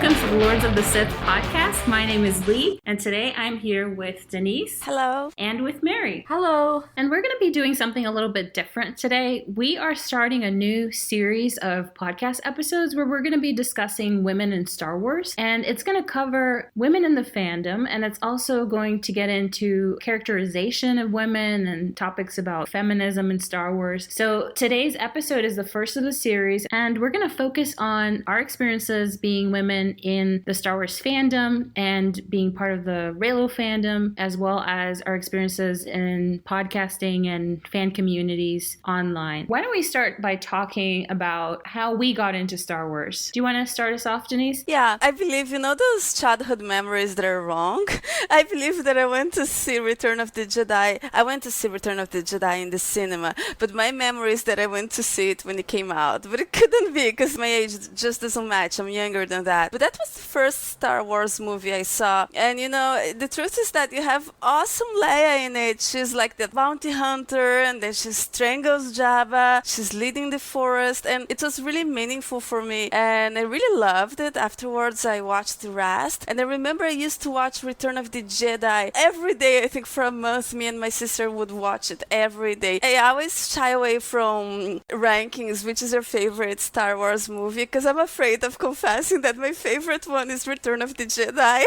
Welcome to the Lords of the Sith podcast. My name is Lee, and today I'm here with Denise. Hello. And with Mary. Hello. And we're going to be doing something a little bit different today. We are starting a new series of podcast episodes where we're going to be discussing women in Star Wars. And it's going to cover women in the fandom, and it's also going to get into characterization of women and topics about feminism in Star Wars. So today's episode is the first of the series, and we're going to focus on our experiences being women in the Star Wars fandom and being part of the Reylo fandom, as well as our experiences in podcasting and fan communities online. Why don't we start by talking about how we got into Star Wars? Do you want to start us off, Denise? Yeah, I believe, those childhood memories that are wrong? I believe that I went to see Return of the Jedi. I went to see Return of the Jedi in the cinema, but my memory is that I went to see it when it came out. But it couldn't be because my age just doesn't match. I'm younger than that. But that was the first Star Wars movie I saw. And the truth is that you have awesome Leia in it. She's like the bounty hunter, and then she strangles Jabba. She's leading the forest, and it was really meaningful for me. And I really loved it. Afterwards, I watched the rest. And I remember I used to watch Return of the Jedi every day. I think for a month, me and my sister would watch it every day. I always shy away from rankings, which is your favorite Star Wars movie, because I'm afraid of confessing that my favorite one is Return of the Jedi.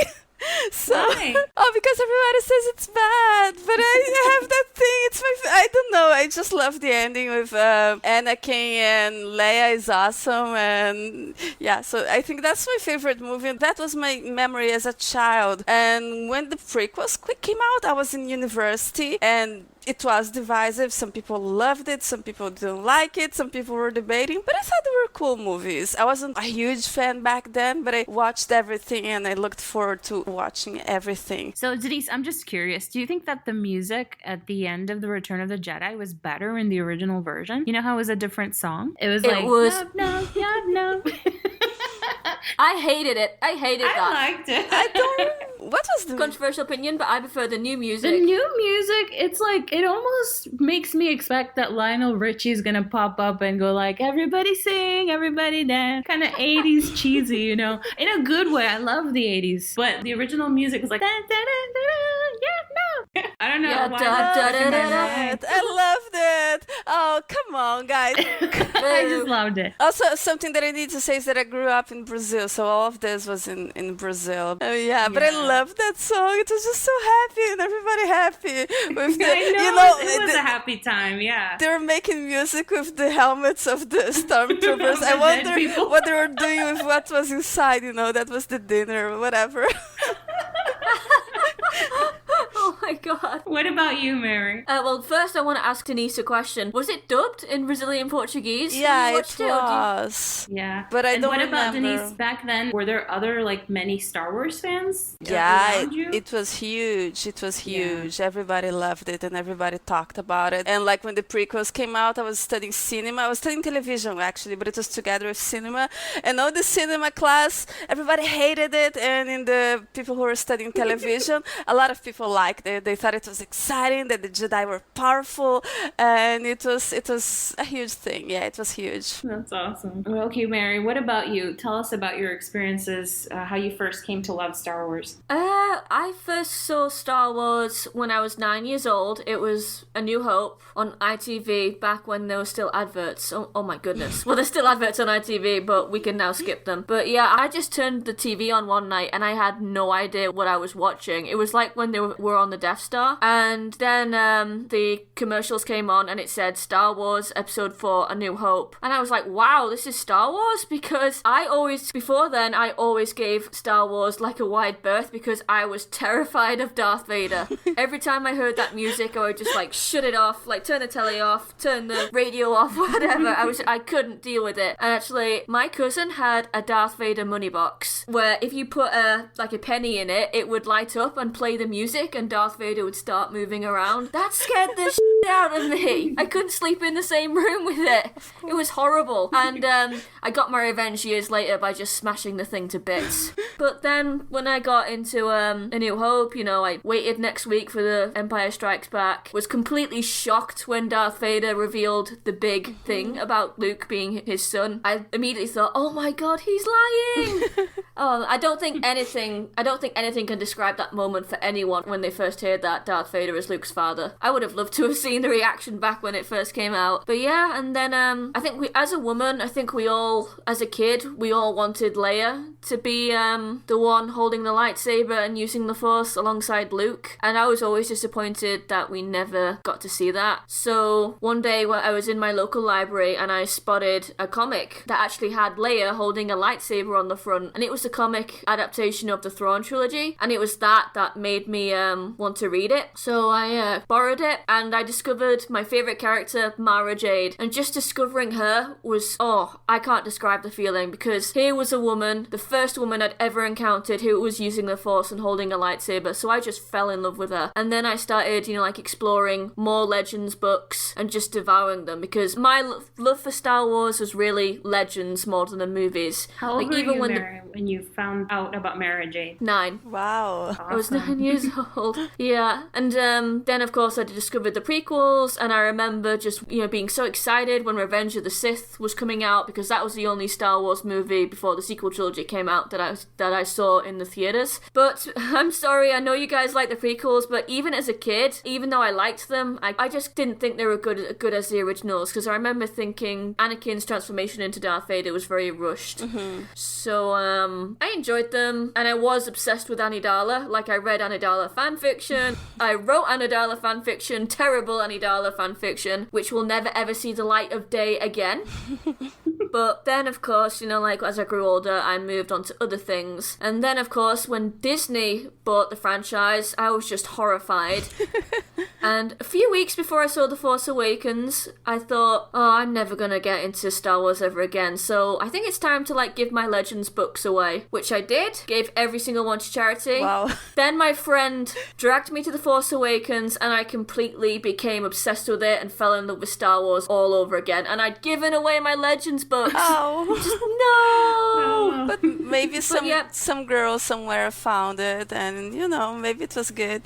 So, Why? Because everybody says it's bad, but I have that thing. It's I don't know. I just love the ending with Anakin and Leia is awesome, and yeah. So I think that's my favorite movie. That was my memory as a child. And when the prequels came out, I was in university, and it was divisive. Some people loved it, some people didn't like it, some people were debating, but I thought they were cool movies. I wasn't a huge fan back then, but I watched everything and I looked forward to watching everything. So, Denise, I'm just curious. Do you think that the music at the end of The Return of the Jedi was better in the original version? You know how it was a different song? It was no. I hated it. I hated that. I liked it. What was the Controversial opinion, but I prefer the new music. The new music, it's like, it almost makes me expect that Lionel Richie's gonna pop up and go like, everybody sing, everybody dance. Kind of 80s cheesy, in a good way. I love the 80s. But the original music was like, da, da, da, da, da, yeah, no. I don't know Yeah, why da, da, da, da, da. I loved it. Oh, come on, guys. I just loved it. Also, something that I need to say is that I grew up in Brazil, so all of this was in Brazil. But I loved that song. It was just so happy and everybody happy with the, it was a happy time, yeah. They were making music with the helmets of the stormtroopers. I wonder what they were doing with what was inside. That was the dinner or whatever. Oh my god. What about you, Mary? Well, first I want to ask Denise a question. Was it dubbed in Brazilian Portuguese? Yeah, it was. Yeah. But I don't what about remember. Denise back then? Were there other many Star Wars fans? Yeah, around you? it was huge. It was huge. Yeah. Everybody loved it and everybody talked about it. And when the prequels came out, I was studying cinema. I was studying television actually, but it was together with cinema. And all the cinema class, everybody hated it. And in the people who were studying television, a lot of people liked it. They thought it was exciting, that the Jedi were powerful, and it was a huge thing. Yeah, it was huge. That's awesome. Well, okay, Mary, what about you? Tell us about your experiences, how you first came to love Star Wars. I first saw Star Wars when I was 9 years old. It was A New Hope on ITV back when there were still adverts. Oh my goodness. Well, there's still adverts on ITV, but we can now skip them. But yeah, I just turned the TV on one night and I had no idea what I was watching. It was like when they were on the Death Star, and then the commercials came on and it said Star Wars Episode 4 A New Hope, and I was like, wow, this is Star Wars, because before then I always gave Star Wars like a wide berth because I was terrified of Darth Vader. Every time I heard that music I would just shut it off, turn the telly off, turn the radio off, whatever. I couldn't deal with it. And actually my cousin had a Darth Vader money box where if you put a penny in it, it would light up and play the music and Darth Darth Vader would start moving around. That scared the shit out of me. I couldn't sleep in the same room with it. It was horrible. And I got my revenge years later by just smashing the thing to bits. But then when I got into A New Hope, you know, I waited next week for the Empire Strikes Back, was completely shocked when Darth Vader revealed the big thing about Luke being his son. I immediately thought, oh my god, he's lying! I don't think anything can describe that moment for anyone when they first heard that Darth Vader is Luke's father. I would have loved to have seen the reaction back when it first came out. But yeah, and then I think as a woman, I think we all, as a kid, we all wanted Leia to be the one holding the lightsaber and using the Force alongside Luke. And I was always disappointed that we never got to see that. So one day when I was in my local library and I spotted a comic that actually had Leia holding a lightsaber on the front, and it was the comic adaptation of the Thrawn trilogy, and it was that made me want to read it. So I borrowed it, and I discovered my favourite character, Mara Jade, and just discovering her was, I can't describe the feeling, because here was a woman, the first woman I'd ever encountered who was using the Force and holding a lightsaber, so I just fell in love with her. And then I started, exploring more Legends books and just devouring them, because my love for Star Wars was really Legends more than the movies. How old were you, Mary, when you found out about Mara Jade? 9. Wow. Awesome. I was 9 years old. Yeah. And then, of course, I discovered the prequels, and I remember just, being so excited when Revenge of the Sith was coming out, because that was the only Star Wars movie before the sequel trilogy came out that I saw in the theaters. But I'm sorry, I know you guys like the prequels, but even as a kid, even though I liked them, I just didn't think they were good as the originals, because I remember thinking Anakin's transformation into Darth Vader was very rushed. Mm-hmm. So I enjoyed them, and I was obsessed with Anidala. Like, I read Anidala fanfiction, I wrote Anidala fanfiction, terrible Anidala fanfiction, which will never ever see the light of day again. But then, of course, as I grew older, I moved on to other things. And then, of course, when Disney bought the franchise, I was just horrified. And a few weeks before I saw The Force Awakens, I thought, I'm never gonna get into Star Wars ever again. So I think it's time to, give my Legends books away. Which I did. Gave every single one to charity. Wow. Then my friend dragged me to The Force Awakens, and I completely became obsessed with it and fell in love with Star Wars all over again. And I'd given away my Legends books. Oh. Just, no! But maybe some girl somewhere found it, and, maybe it was good.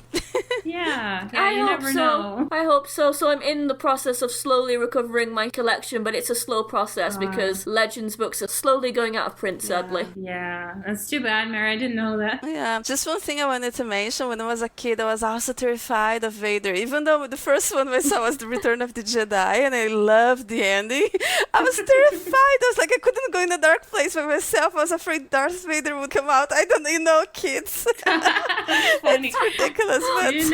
Yeah, I you hope never so. know. I hope so. So I'm in the process of slowly recovering my collection, but it's a slow process because Legends books are slowly going out of print, sadly. Yeah, that's too bad, Mary. I didn't know that. Yeah, just one thing I wanted to mention. When I was a kid, I was also terrified of Vader. Even though the first one I saw was The Return of the Jedi, and I loved the ending, I was terrified. I was like, I couldn't go in a dark place by myself. I was afraid Darth Vader would come out. I don't know, kids. Funny. It's ridiculous, but...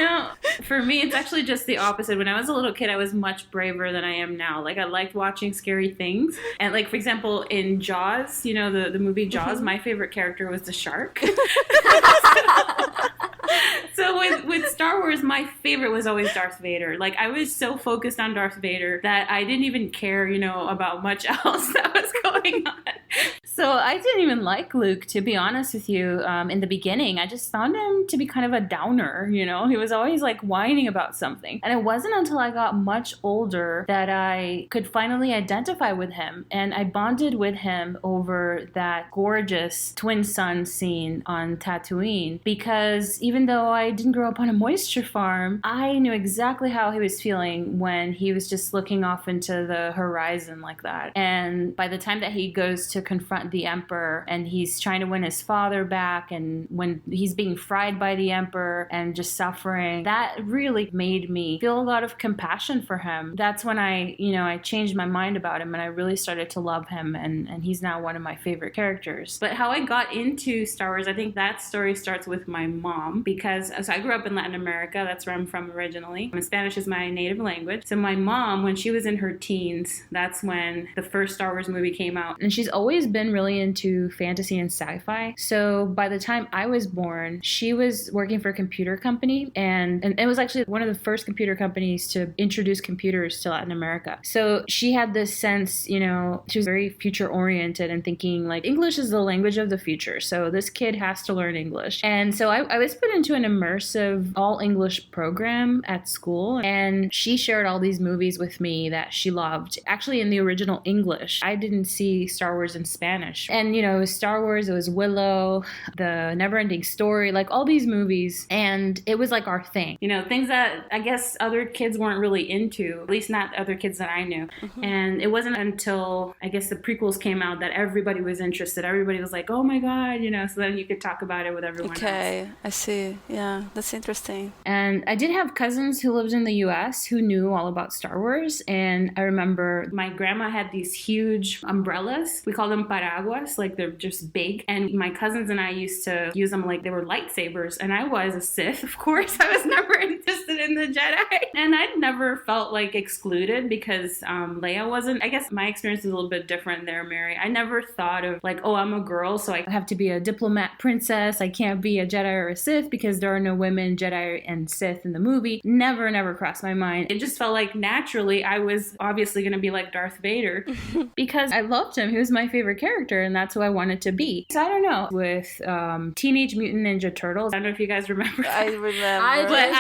For me, it's actually just the opposite. When I was a little kid, I was much braver than I am now. Like, I liked watching scary things. And, for example, in Jaws, the movie Jaws, my favorite character was the shark. So with Star Wars, my favorite was always Darth Vader. Like, I was so focused on Darth Vader that I didn't even care, about much else that was going on. So I didn't even like Luke, to be honest with you, in the beginning. I just found him to be kind of a downer, He was always, whining about something. And it wasn't until I got much older that I could finally identify with him. And I bonded with him over that gorgeous twin sun scene on Tatooine. Because even though I didn't grow up on a moisture farm, I knew exactly how he was feeling when he was just looking off into the horizon like that. And by the time that he goes to confront the Emperor and he's trying to win his father back, and when he's being fried by the Emperor and just suffering, that really made me feel a lot of compassion for him. That's when I changed my mind about him, and I really started to love him, and he's now one of my favorite characters. But how I got into Star Wars, I think that story starts with my mom, because so I grew up in Latin America. That's where I'm from originally. And Spanish is my native language. So my mom, when she was in her teens, that's when the first Star Wars movie came out. And she's always been really into fantasy and sci-fi. So by the time I was born, she was working for a computer company, and it was actually one of the first computer companies to introduce computers to Latin America. So she had this sense, she was very future oriented and thinking English is the language of the future. So this kid has to learn English. And so I was put into an immersive all English program at school, and she shared all these movies with me that she loved. Actually, in the original English, I didn't see Star Wars in Spanish. And, you know, it was Star Wars, it was Willow, The Neverending Story, like all these movies. And it was like our thing. You know, things that I guess other kids weren't really into, at least not other kids that I knew. And it wasn't until, I guess, the prequels came out that everybody was interested. Everybody was like, oh my God, you know, so then you could talk about it with everyone else. Okay, I see. Yeah, that's interesting. And I did have cousins who lived in the US who knew all about Star Wars. And I remember my grandma had these huge umbrellas. We call them paraguas, like they're just big. And my cousins and I used to use them like they were lightsabers. And I was a Sith, of course. I was never interested in the Jedi. And I'd never felt like excluded because Leia wasn't. I guess my experience is a little bit different there, Mary. I never thought of like, oh, I'm a girl, so I have to be a diplomat princess. I can't be a Jedi or a Sith because there are no women Jedi and Sith in the movie. Never crossed my mind. It just felt like naturally I was obviously going to be like Darth Vader because I loved him. He was my favorite character and that's who I wanted to be. So I don't know. With Teenage Mutant Ninja Turtles, I don't know if you guys remember that. I remember. But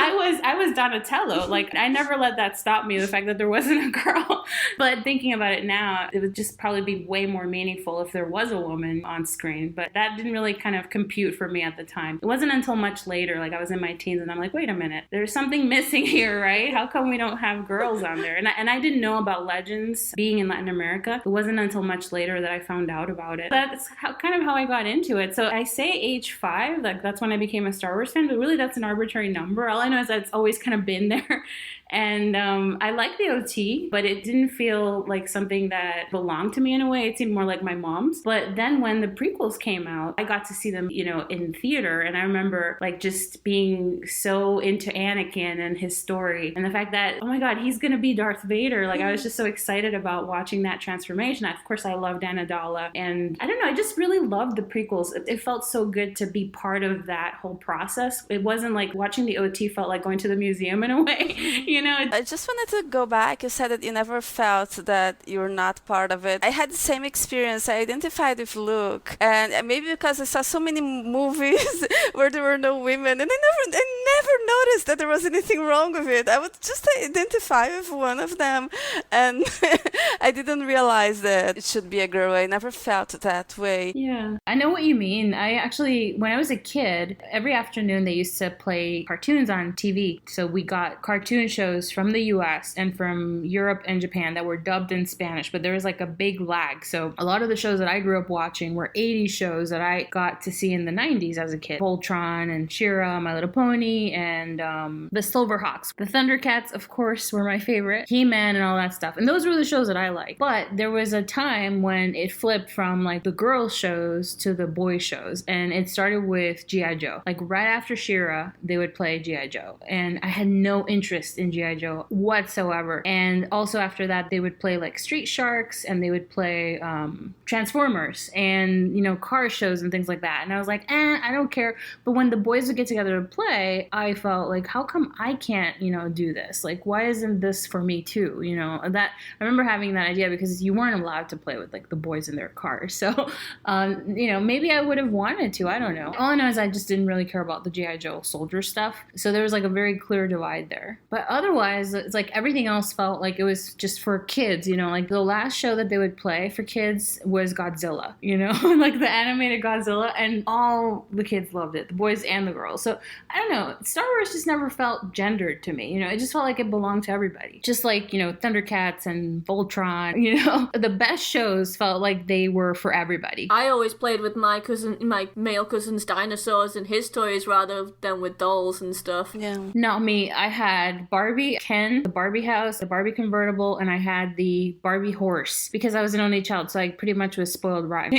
I was Donatello. Like I never let that stop me, the fact that there wasn't a girl. But thinking about it now, it would just probably be way more meaningful if there was a woman on screen. But that didn't really kind of compute for me at the time. It wasn't until much later, like I was in my teens and I'm like, wait a minute, there's something missing here, right? How come we don't have girls on there? And I didn't know about Legends being in Latin America. It wasn't until much later that I found out about it. That's kind of how I got into it. So I say age 5, like that's when I became a Star Wars fan, but really that's an arbitrary number. All I know is that it's always kind of been there. And I like the OT, but it didn't feel like something that belonged to me in a way. It seemed more like my mom's. But then when the prequels came out, I got to see them, you know, in theater. And I remember like just being so into Anakin and his story and the fact that, oh my God, he's going to be Darth Vader. Like I was just so excited about watching that transformation. Of course, I loved Amidala. And I don't know, I just really loved the prequels. It felt so good to be part of that whole process. It wasn't like watching the OT felt like going to the museum in a way. You know, I just wanted to go back. You said that you never felt that you're not part of it. I had the same experience. I identified with Luke, and maybe because I saw so many movies where there were no women, and I never noticed that there was anything wrong with it. I would just identify with one of them, and I didn't realize that it should be a girl. I never felt that way. Yeah, I know what you mean. I actually, when I was a kid, every afternoon they used to play cartoons on TV. So we got cartoon shows from the US and from Europe and Japan that were dubbed in Spanish, but there was like a big lag. So a lot of the shows that I grew up watching were 80s shows that I got to see in the 90s as a kid. Voltron and She-Ra, My Little Pony, and the Silverhawks. The Thundercats, of course, were my favorite. He-Man and all that stuff. And those were the shows that I liked. But there was a time when it flipped from like the girls shows to the boys shows. And it started with G.I. Joe. Like right after She-Ra, they would play G.I. Joe. And I had no interest in G.I. Joe whatsoever. And also after that, they would play like Street Sharks and they would play Transformers and, you know, car shows and things like that. And I was like, I don't care. But when the boys would get together to play, I felt like, how come I can't, you know, do this? Like, why isn't this for me too? You know, that I remember having that idea because you weren't allowed to play with like the boys in their cars. So, you know, maybe I would have wanted to. I don't know. All I know is I just didn't really care about the G.I. Joe soldier stuff. So there was like a very clear divide there. But otherwise, it's like everything else felt like it was just for kids, you know, like the last show that they would play for kids was Godzilla, you know, like the animated Godzilla, and all the kids loved it, the boys and the girls. So I don't know, Star Wars just never felt gendered to me, you know, it just felt like it belonged to everybody. Just like, you know, Thundercats and Voltron, you know, the best shows felt like they were for everybody. I always played with my male cousin's dinosaurs and his toys rather than with dolls and stuff. Yeah. Not me. I had Barbie, Ken, the Barbie house, the Barbie convertible, and I had the Barbie horse because I was an only child, so I pretty much was spoiled rotten.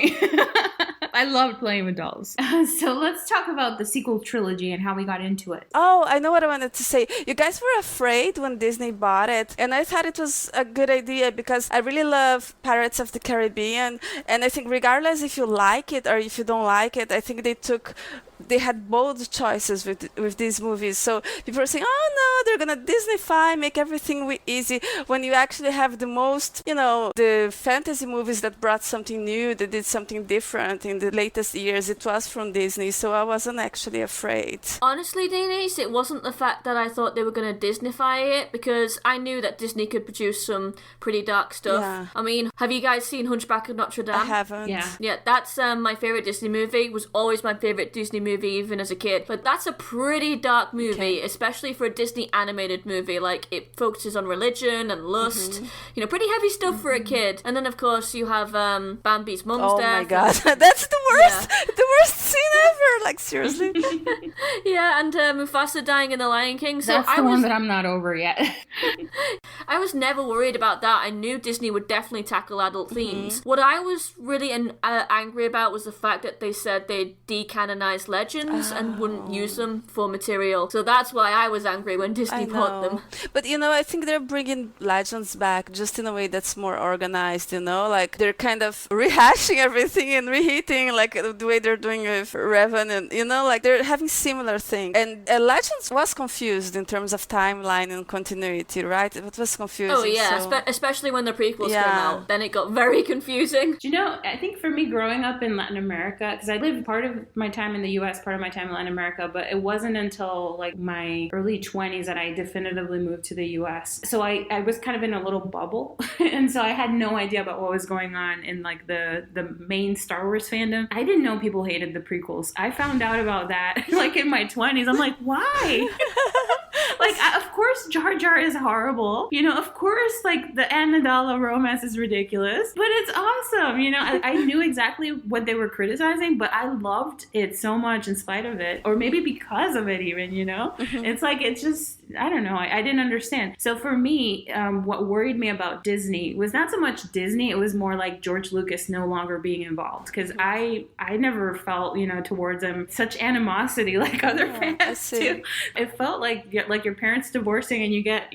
I loved playing with dolls. So let's talk about the sequel trilogy and how we got into it. Oh, I know what I wanted to say. You guys were afraid when Disney bought it, and I thought it was a good idea because I really love Pirates of the Caribbean, and I think regardless if you like it or if you don't like it, I think they took they had bold choices with these movies. So people are saying, oh no, they're gonna Disneyfy, make everything easy, when you actually have the most, the fantasy movies that brought something new, that did something different in the latest years. It was from Disney, so I wasn't actually afraid. Honestly, Denise, it wasn't the fact that I thought they were going to Disneyfy it, because I knew that Disney could produce some pretty dark stuff. Yeah. I mean, have you guys seen Hunchback of Notre Dame? I haven't. Yeah, that's my favourite Disney movie, was always my favourite Disney movie even as a kid. But that's a pretty dark movie, especially for a Disney animated movie. Like, it focuses on religion and lust, pretty heavy stuff for a kid. And then, of course, you have Bambi's mum's death. Oh my god, that's the worst! Yeah. The worst scene ever! Like, seriously. Yeah, and Mufasa dying in The Lion King. So that's the one that I'm not over yet. I was never worried about that. I knew Disney would definitely tackle adult themes. What I was really angry about was the fact that they said they'd decanonize legends and wouldn't use them for material. So that's why I was angry when Disney bought them. But I think they're bringing legends back just in a way that's more organized, like they're kind of rehashing everything and reheating, like the way they're doing with Revan, and like they're having similar things. And Legends was confused in terms of timeline and continuity, right? It was confusing. Oh yeah, especially when the prequels came out. Then it got very confusing. Do you know, I think for me growing up in Latin America, because I lived part of my time in the US, part of my time in Latin America, but it wasn't until like my early 20s that I definitively moved to the US. So I was kind of in a little bubble. And so I had no idea about what was going on in like the main Star Wars fandom. I didn't know people hated the prequels. I found out about that like in my 20s. I'm like, why? Like, of course Jar Jar is horrible. Of course, like, the Amidala romance is ridiculous. But it's awesome, I knew exactly what they were criticizing, but I loved it so much in spite of it. Or maybe because of it even, It's like, it's just, I don't know. I didn't understand. So for me, what worried me about Disney was not so much Disney. It was more like George Lucas no longer being involved. Because I never felt, towards him such animosity like other fans do. It felt like your parents divorcing and you get,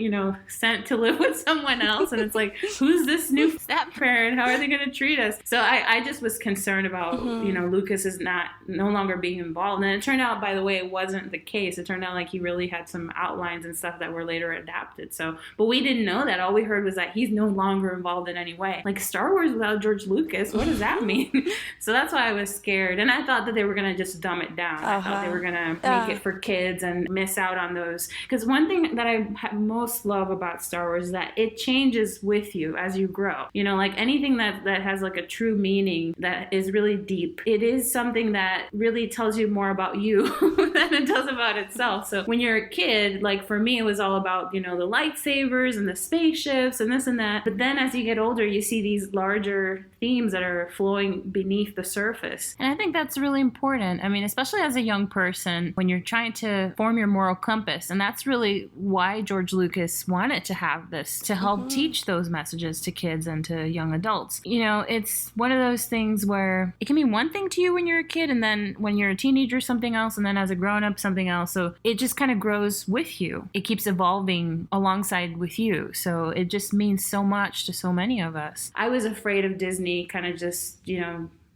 sent to live with someone else. And it's like, who's this new step parent? How are they going to treat us? So I just was concerned about, Lucas is no longer being involved. And it turned out, by the way, it wasn't the case. It turned out like he really had some outlines and stuff that were later adapted. So, but we didn't know that. All we heard was that he's no longer involved in any way. Like Star Wars without George Lucas, what does that mean? So that's why I was scared. And I thought that they were going to just dumb it down. I thought they were going to make it for kids and miss out on those. Because one thing that I most love about Star Wars is that it changes with you as you grow. Like anything that has like a true meaning that is really deep, it is something that really tells you more about you than it does about itself. So when you're a kid, like for me, it was all about, the lightsabers and the spaceships and this and that. But then as you get older, you see these larger themes that are flowing beneath the surface. And I think that's really important. I mean, especially as a young person, when you're trying to form your moral compass. And that's really why George Lucas wanted to have this, to help teach those messages to kids and to young adults. It's one of those things where it can be one thing to you when you're a kid, and then when you're a teenager, something else, and then as a grown-up, something else. So it just kind of grows with you. It keeps evolving alongside with you. So it just means so much to so many of us. I was afraid of Disney kind of just,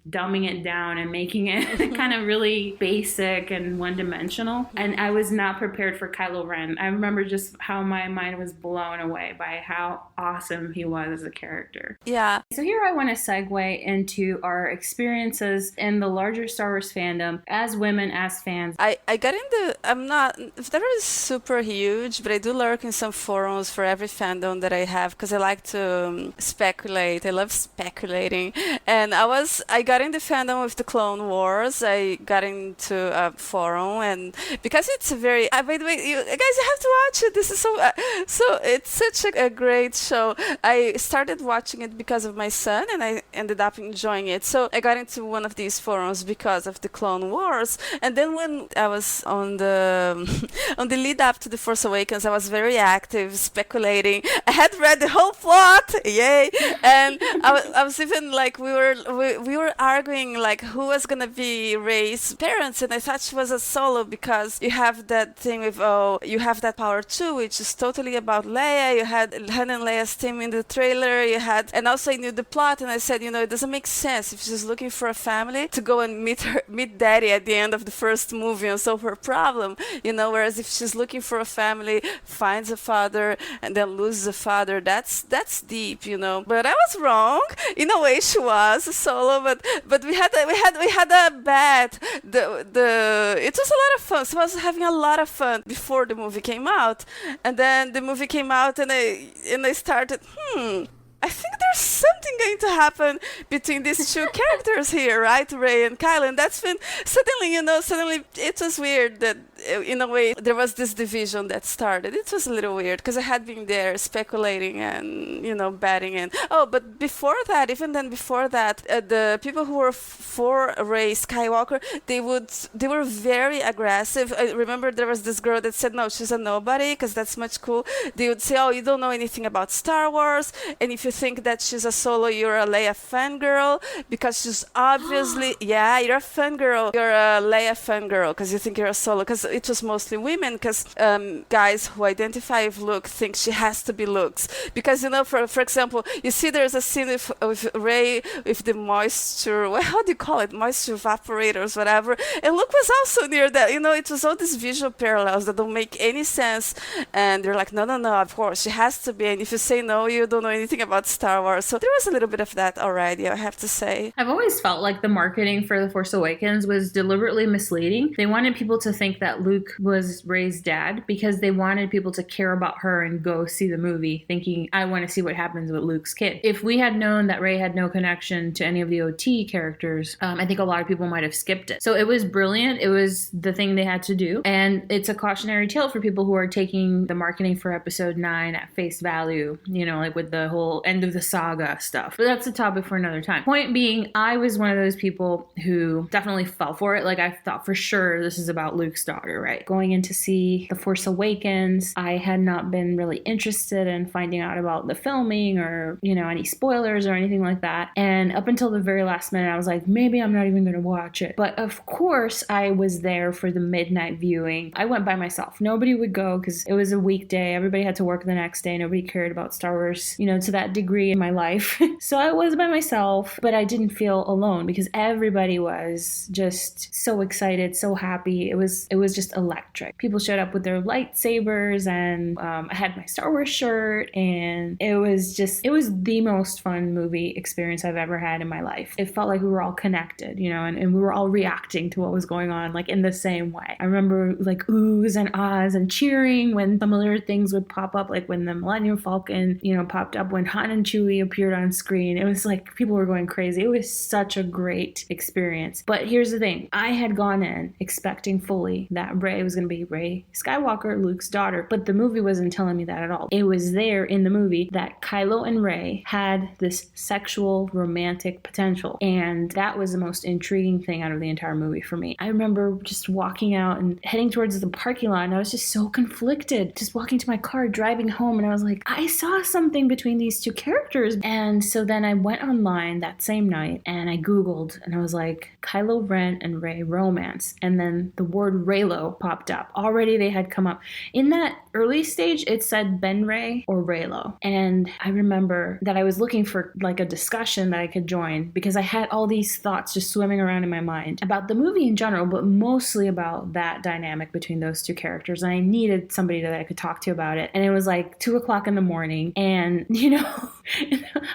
dumbing it down and making it kind of really basic and one-dimensional. And I was not prepared for Kylo Ren. I remember just how my mind was blown away by how awesome he was as a character. Yeah. So here I want to segue into our experiences in the larger Star Wars fandom as women, as fans. I got I'm not very super huge, but I do lurk in some forums for every fandom that I have because I like to speculate. I love speculating. And I got in the fandom with the Clone Wars. I got into a forum, and because it's a very by the way, you guys have to watch it. This is so it's such a great show. I started watching it because of my son, and I ended up enjoying it. So I got into one of these forums because of the Clone Wars, and then when I was on the lead up to The Force Awakens, I was very active, speculating. I had read the whole plot, yay! And I was even like we were arguing like who was gonna be Rey's parents, and I thought she was a Solo because you have that thing with, oh, you have that power too, which is totally about Leia. You had Han and Leia's team in the trailer, and also I knew the plot, and I said, it doesn't make sense if she's looking for a family to go and meet daddy at the end of the first movie and solve her problem, whereas if she's looking for a family, finds a father, and then loses a father, that's deep, But I was wrong. In a way, she was a Solo, but we had a bet. It was a lot of fun. So I was having a lot of fun before the movie came out, and then the movie came out, and I started, I think there's something going to happen between these two characters here, right? Rey and Kylo. And that's when suddenly it was weird that in a way there was this division that started. It was a little weird because I had been there speculating and, betting. And but before that, the people who were for Rey Skywalker, they were very aggressive. I remember there was this girl that said, no, she's a nobody because that's much cool. They would say, oh, you don't know anything about Star Wars. And if you think that she's a Solo, you're a Leia fangirl because she's obviously, yeah, you're a fangirl. You're a Leia fangirl because you think you're a Solo, because it was mostly women, because guys who identify with Luke think she has to be Luke's. Because, for example, you see there's a scene with Rey with the moisture, how do you call it? Moisture evaporators, whatever. And Luke was also near that. It was all these visual parallels that don't make any sense. And they're like, no, of course, she has to be. And if you say no, you don't know anything about Star Wars. So there was a little bit of that already, I have to say. I've always felt like the marketing for The Force Awakens was deliberately misleading. They wanted people to think that Luke was Rey's dad because they wanted people to care about her and go see the movie thinking, I want to see what happens with Luke's kid. If we had known that Rey had no connection to any of the OT characters, I think a lot of people might have skipped it. So it was brilliant. It was the thing they had to do. And it's a cautionary tale for people who are taking the marketing for episode 9 at face value, like with the whole end of the saga stuff. But that's a topic for another time. Point being, I was one of those people who definitely fell for it. Like, I thought for sure this is about Luke's daughter, right? Going in to see The Force Awakens, I had not been really interested in finding out about the filming or, any spoilers or anything like that. And up until the very last minute, I was like, maybe I'm not even going to watch it. But of course, I was there for the midnight viewing. I went by myself. Nobody would go because it was a weekday. Everybody had to work the next day. Nobody cared about Star Wars, to that degree in my life. So I was by myself, but I didn't feel alone because everybody was just so excited, so happy. It was just electric. People showed up with their lightsabers, and I had my Star Wars shirt, and it was the most fun movie experience I've ever had in my life. It felt like we were all connected, and we were all reacting to what was going on, like in the same way. I remember like oohs and ahs and cheering when familiar things would pop up, like when the Millennium Falcon, popped up, when Han and Chewie appeared on screen. It was like people were going crazy. It was such a great experience. But here's the thing. I had gone in expecting fully that Rey was going to be Rey Skywalker, Luke's daughter. But the movie wasn't telling me that at all. It was there in the movie that Kylo and Rey had this sexual romantic potential. And that was the most intriguing thing out of the entire movie for me. I remember just walking out and heading towards the parking lot, and I was just so conflicted. Just walking to my car, driving home, and I was like, I saw something between these two characters. And so then I went online that same night and I Googled, and I was like, Kylo Ren and Rey romance. And then the word Reylo popped up. Already they had come up. In that early stage, it said Ben Rey or Reylo. And I remember that I was looking for like a discussion that I could join because I had all these thoughts just swimming around in my mind about the movie in general, but mostly about that dynamic between those two characters. And I needed somebody that I could talk to about it. And it was like 2:00 in the morning. And,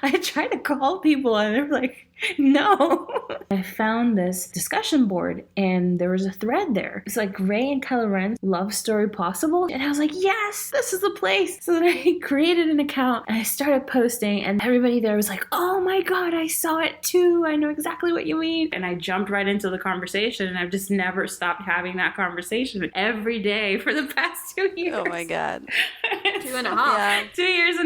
I tried to call people and they're like, no. I found this discussion board and there was a thread there. It's like Rey and Kylo Ren's love story possible. And I was like, yes, this is the place. So then I created an account and I started posting, and everybody there was like, oh my God, I saw it too. I know exactly what you mean. And I jumped right into the conversation, and I've just never stopped having that conversation every day for the past 2 years. Oh my God. 2.5. Yeah. 2.5 years,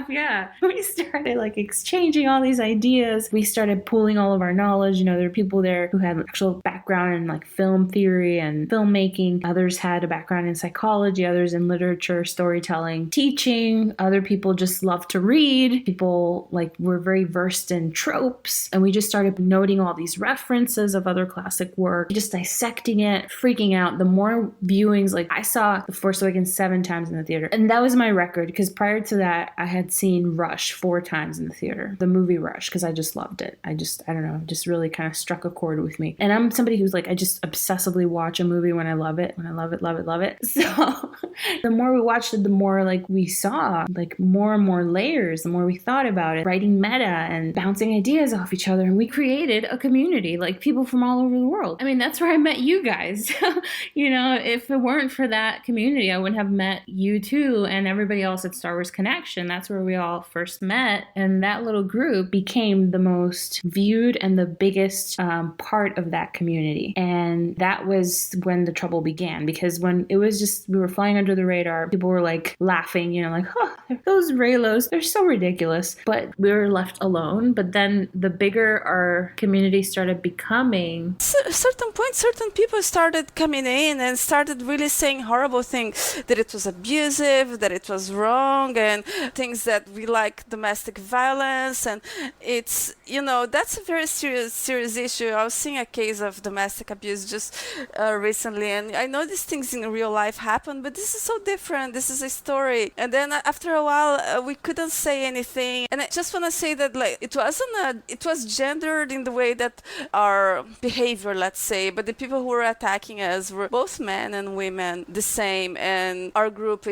yeah. We started like exchanging all these ideas. We started like pooling all of our knowledge. You know, there were people there who had actual background in like film theory and filmmaking. Others had a background in psychology, others in literature, storytelling, teaching. Other people just loved to read. People like were very versed in tropes. And we just started noting all these references of other classic work, just dissecting it, freaking out. The more viewings, like I saw The Force Awakens 7 times in the theater. And that was my record, because prior to that, I had seen Rush 4 times in the theater, the movie Rush, because I just loved it. I don't know, just really kind of struck a chord with me. And I'm somebody who's like, I just obsessively watch a movie when I love it, love it. So the more we watched it, the more like we saw like more and more layers, the more we thought about it, writing meta and bouncing ideas off each other. And we created a community, like people from all over the world. I mean, that's where I met you guys. You know, if it weren't for that community, I wouldn't have met you too and everybody else at Star Wars Connection. That's where we all first met. And that little group became the most viewed and the biggest part of that community. And that was when the trouble began, because when it was just, we were flying under the radar, people were like laughing, you know, like, oh, those Reylos, they're so ridiculous. But we were left alone. But then the bigger our community started becoming, certain point, certain people started coming in and started really saying horrible things, that it was abusive, that it was wrong, and things that we like domestic violence. And it's, you know, that's a very serious issue. I was seeing a case of domestic abuse just recently, and I know these things in real life happen, but this is so different. This is a story. And then after a while, we couldn't say anything. And I just want to say that like it was gendered in the way that our behavior, let's say, but the people who were attacking us were both men and women the same. And our group,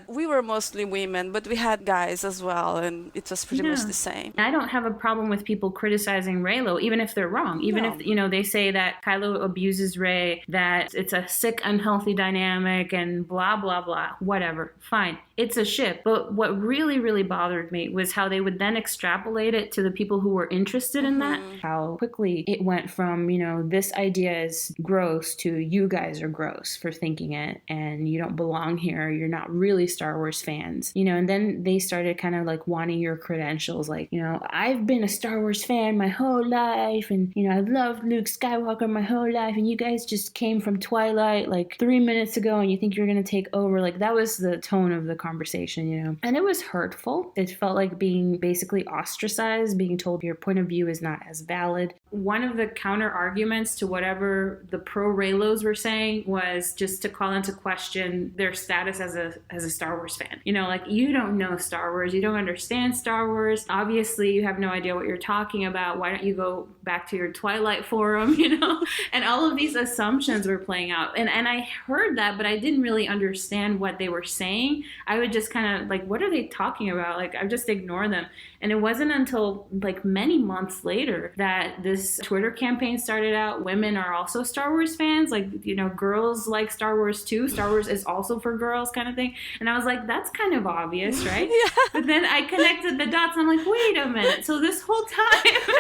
we were mostly women, but we had guys as well, and it was pretty much the same. I don't have a problem with people criticizing Reylo, even if they're wrong, even if, you know, they say that Kylo abuses Rey, that it's a sick, unhealthy dynamic and blah, blah, blah, whatever, fine. It's a ship. But what really, really bothered me was how they would then extrapolate it to the people who were interested in that. How quickly it went from, you know, this idea is gross to you guys are gross for thinking it and you don't belong here. You're not really Star Wars fans, you know, and then they started kind of like wanting your credentials. Like, you know, I've been a Star Wars fan my whole life and, you know, I loved Luke Skywalker my whole life and you guys just came from Twilight like 3 minutes ago and you think you're going to take over. Like that was the tone of the conversation, you know, and it was hurtful. It felt like being basically ostracized, being told your point of view is not as valid. One of the counter arguments to whatever the pro Reylos were saying was just to call into question their status as a Star Wars fan. You know, like, you don't know Star Wars, you don't understand Star Wars, obviously you have no idea what you're talking about, why don't you go back to your Twilight forum, you know? And all of these assumptions were playing out. And I heard that, but I didn't really understand what they were saying. I would just kind of like, what are they talking about? Like, I would just ignore them. And it wasn't until like many months later that this Twitter campaign started out. Women are also Star Wars fans. Like, you know, girls like Star Wars too. Star Wars is also for girls kind of thing. And I was like, that's kind of obvious, right? Yeah. But then I connected the dots and I'm like, wait a minute. So this whole time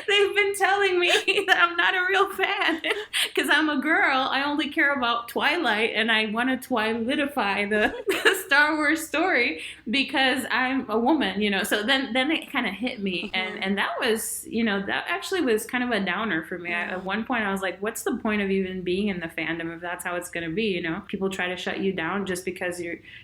they've been telling me that I'm not a real fan because I'm a girl. I only care about Twilight and I want to Twilightify the Star Wars story because I'm a woman, you know. So then it kind of hit me. And that was, you know, that actually was kind of a downer for me. At one point I was like, what's the point of even being in the fandom if that's how it's going to be, you know? People try to shut you down just because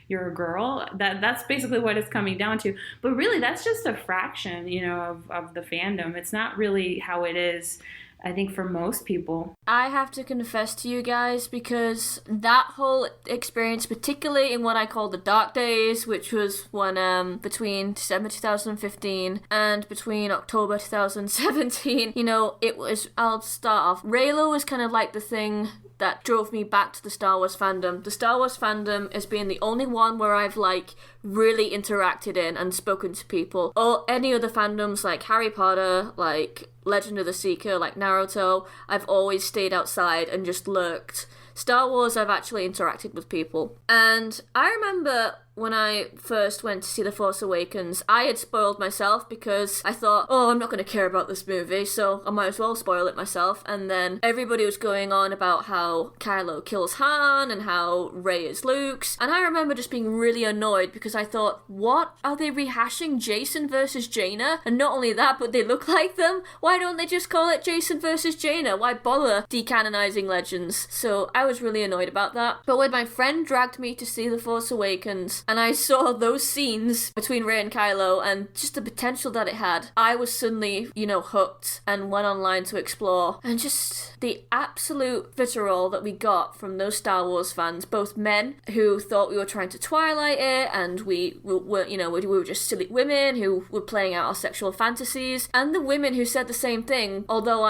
you're a girl. That's basically what it's coming down to. But really, that's just a fraction, you know, of the fandom. It's not really how it is, I think, for most people. I have to confess to you guys, because that whole experience, particularly in what I call the dark days, which was when between December 2015 and between October 2017, you know, it was, I'll start off, Reylo was kind of like the thing that drove me back to the Star Wars fandom. The Star Wars fandom has been the only one where I've like really interacted in and spoken to people. Or any other fandoms like Harry Potter, like Legend of the Seeker, like Naruto, I've always stayed outside and just lurked. Star Wars, I've actually interacted with people. And I remember when I first went to see The Force Awakens, I had spoiled myself because I thought, oh, I'm not going to care about this movie, so I might as well spoil it myself. And then everybody was going on about how Kylo kills Han and how Rey is Luke's. And I remember just being really annoyed because I thought, what? Are they rehashing Jason versus Jaina? And not only that, but they look like them? Why don't they just call it Jason versus Jaina? Why bother decanonizing legends? So I was really annoyed about that. But when my friend dragged me to see The Force Awakens and I saw those scenes between Rey and Kylo and just the potential that it had, I was suddenly, hooked and went online to explore. And just the absolute vitriol that we got from those Star Wars fans, both men who thought we were trying to Twilight it and we were just silly women who were playing out our sexual fantasies, and the women who said the same thing, although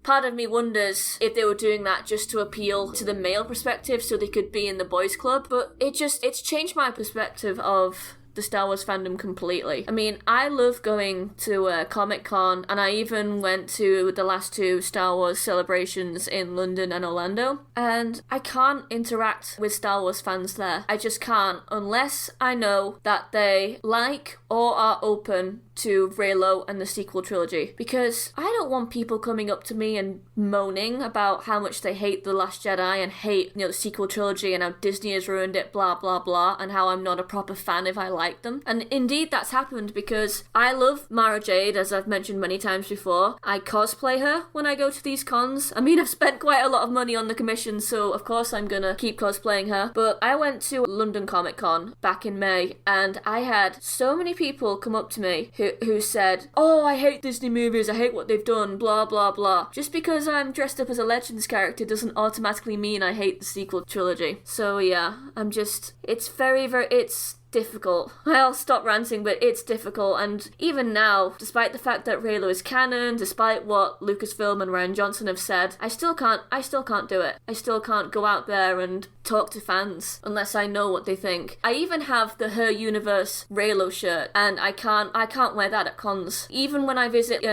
part of me wonders if they were doing that just to appeal to the male perspective so they could be in the boys club. But it's changed my perspective of the Star Wars fandom completely. I mean, I love going to Comic-Con, and I even went to the last 2 Star Wars celebrations in London and Orlando, and I can't interact with Star Wars fans there. I just can't, unless I know that they like or are open to Reylo and the sequel trilogy, because I don't want people coming up to me and moaning about how much they hate The Last Jedi and hate, the sequel trilogy and how Disney has ruined it, blah blah blah, and how I'm not a proper fan if I like them. And indeed that's happened, because I love Mara Jade, as I've mentioned many times before. I cosplay her when I go to these cons. I mean, I've spent quite a lot of money on the commission, so of course I'm gonna keep cosplaying her. But I went to London Comic Con back in May, and I had so many people come up to me who said, oh, I hate Disney movies, I hate what they've done, blah blah blah. Just because I'm dressed up as a Legends character doesn't automatically mean I hate the sequel trilogy. So yeah, it's it's difficult. I'll stop ranting, but it's difficult. And even now, despite the fact that Reylo is canon, despite what Lucasfilm and Rian Johnson have said, I still can't do it. I still can't go out there and talk to fans unless I know what they think. I even have the Her Universe Reylo shirt, and I can't wear that at cons. Even when I visit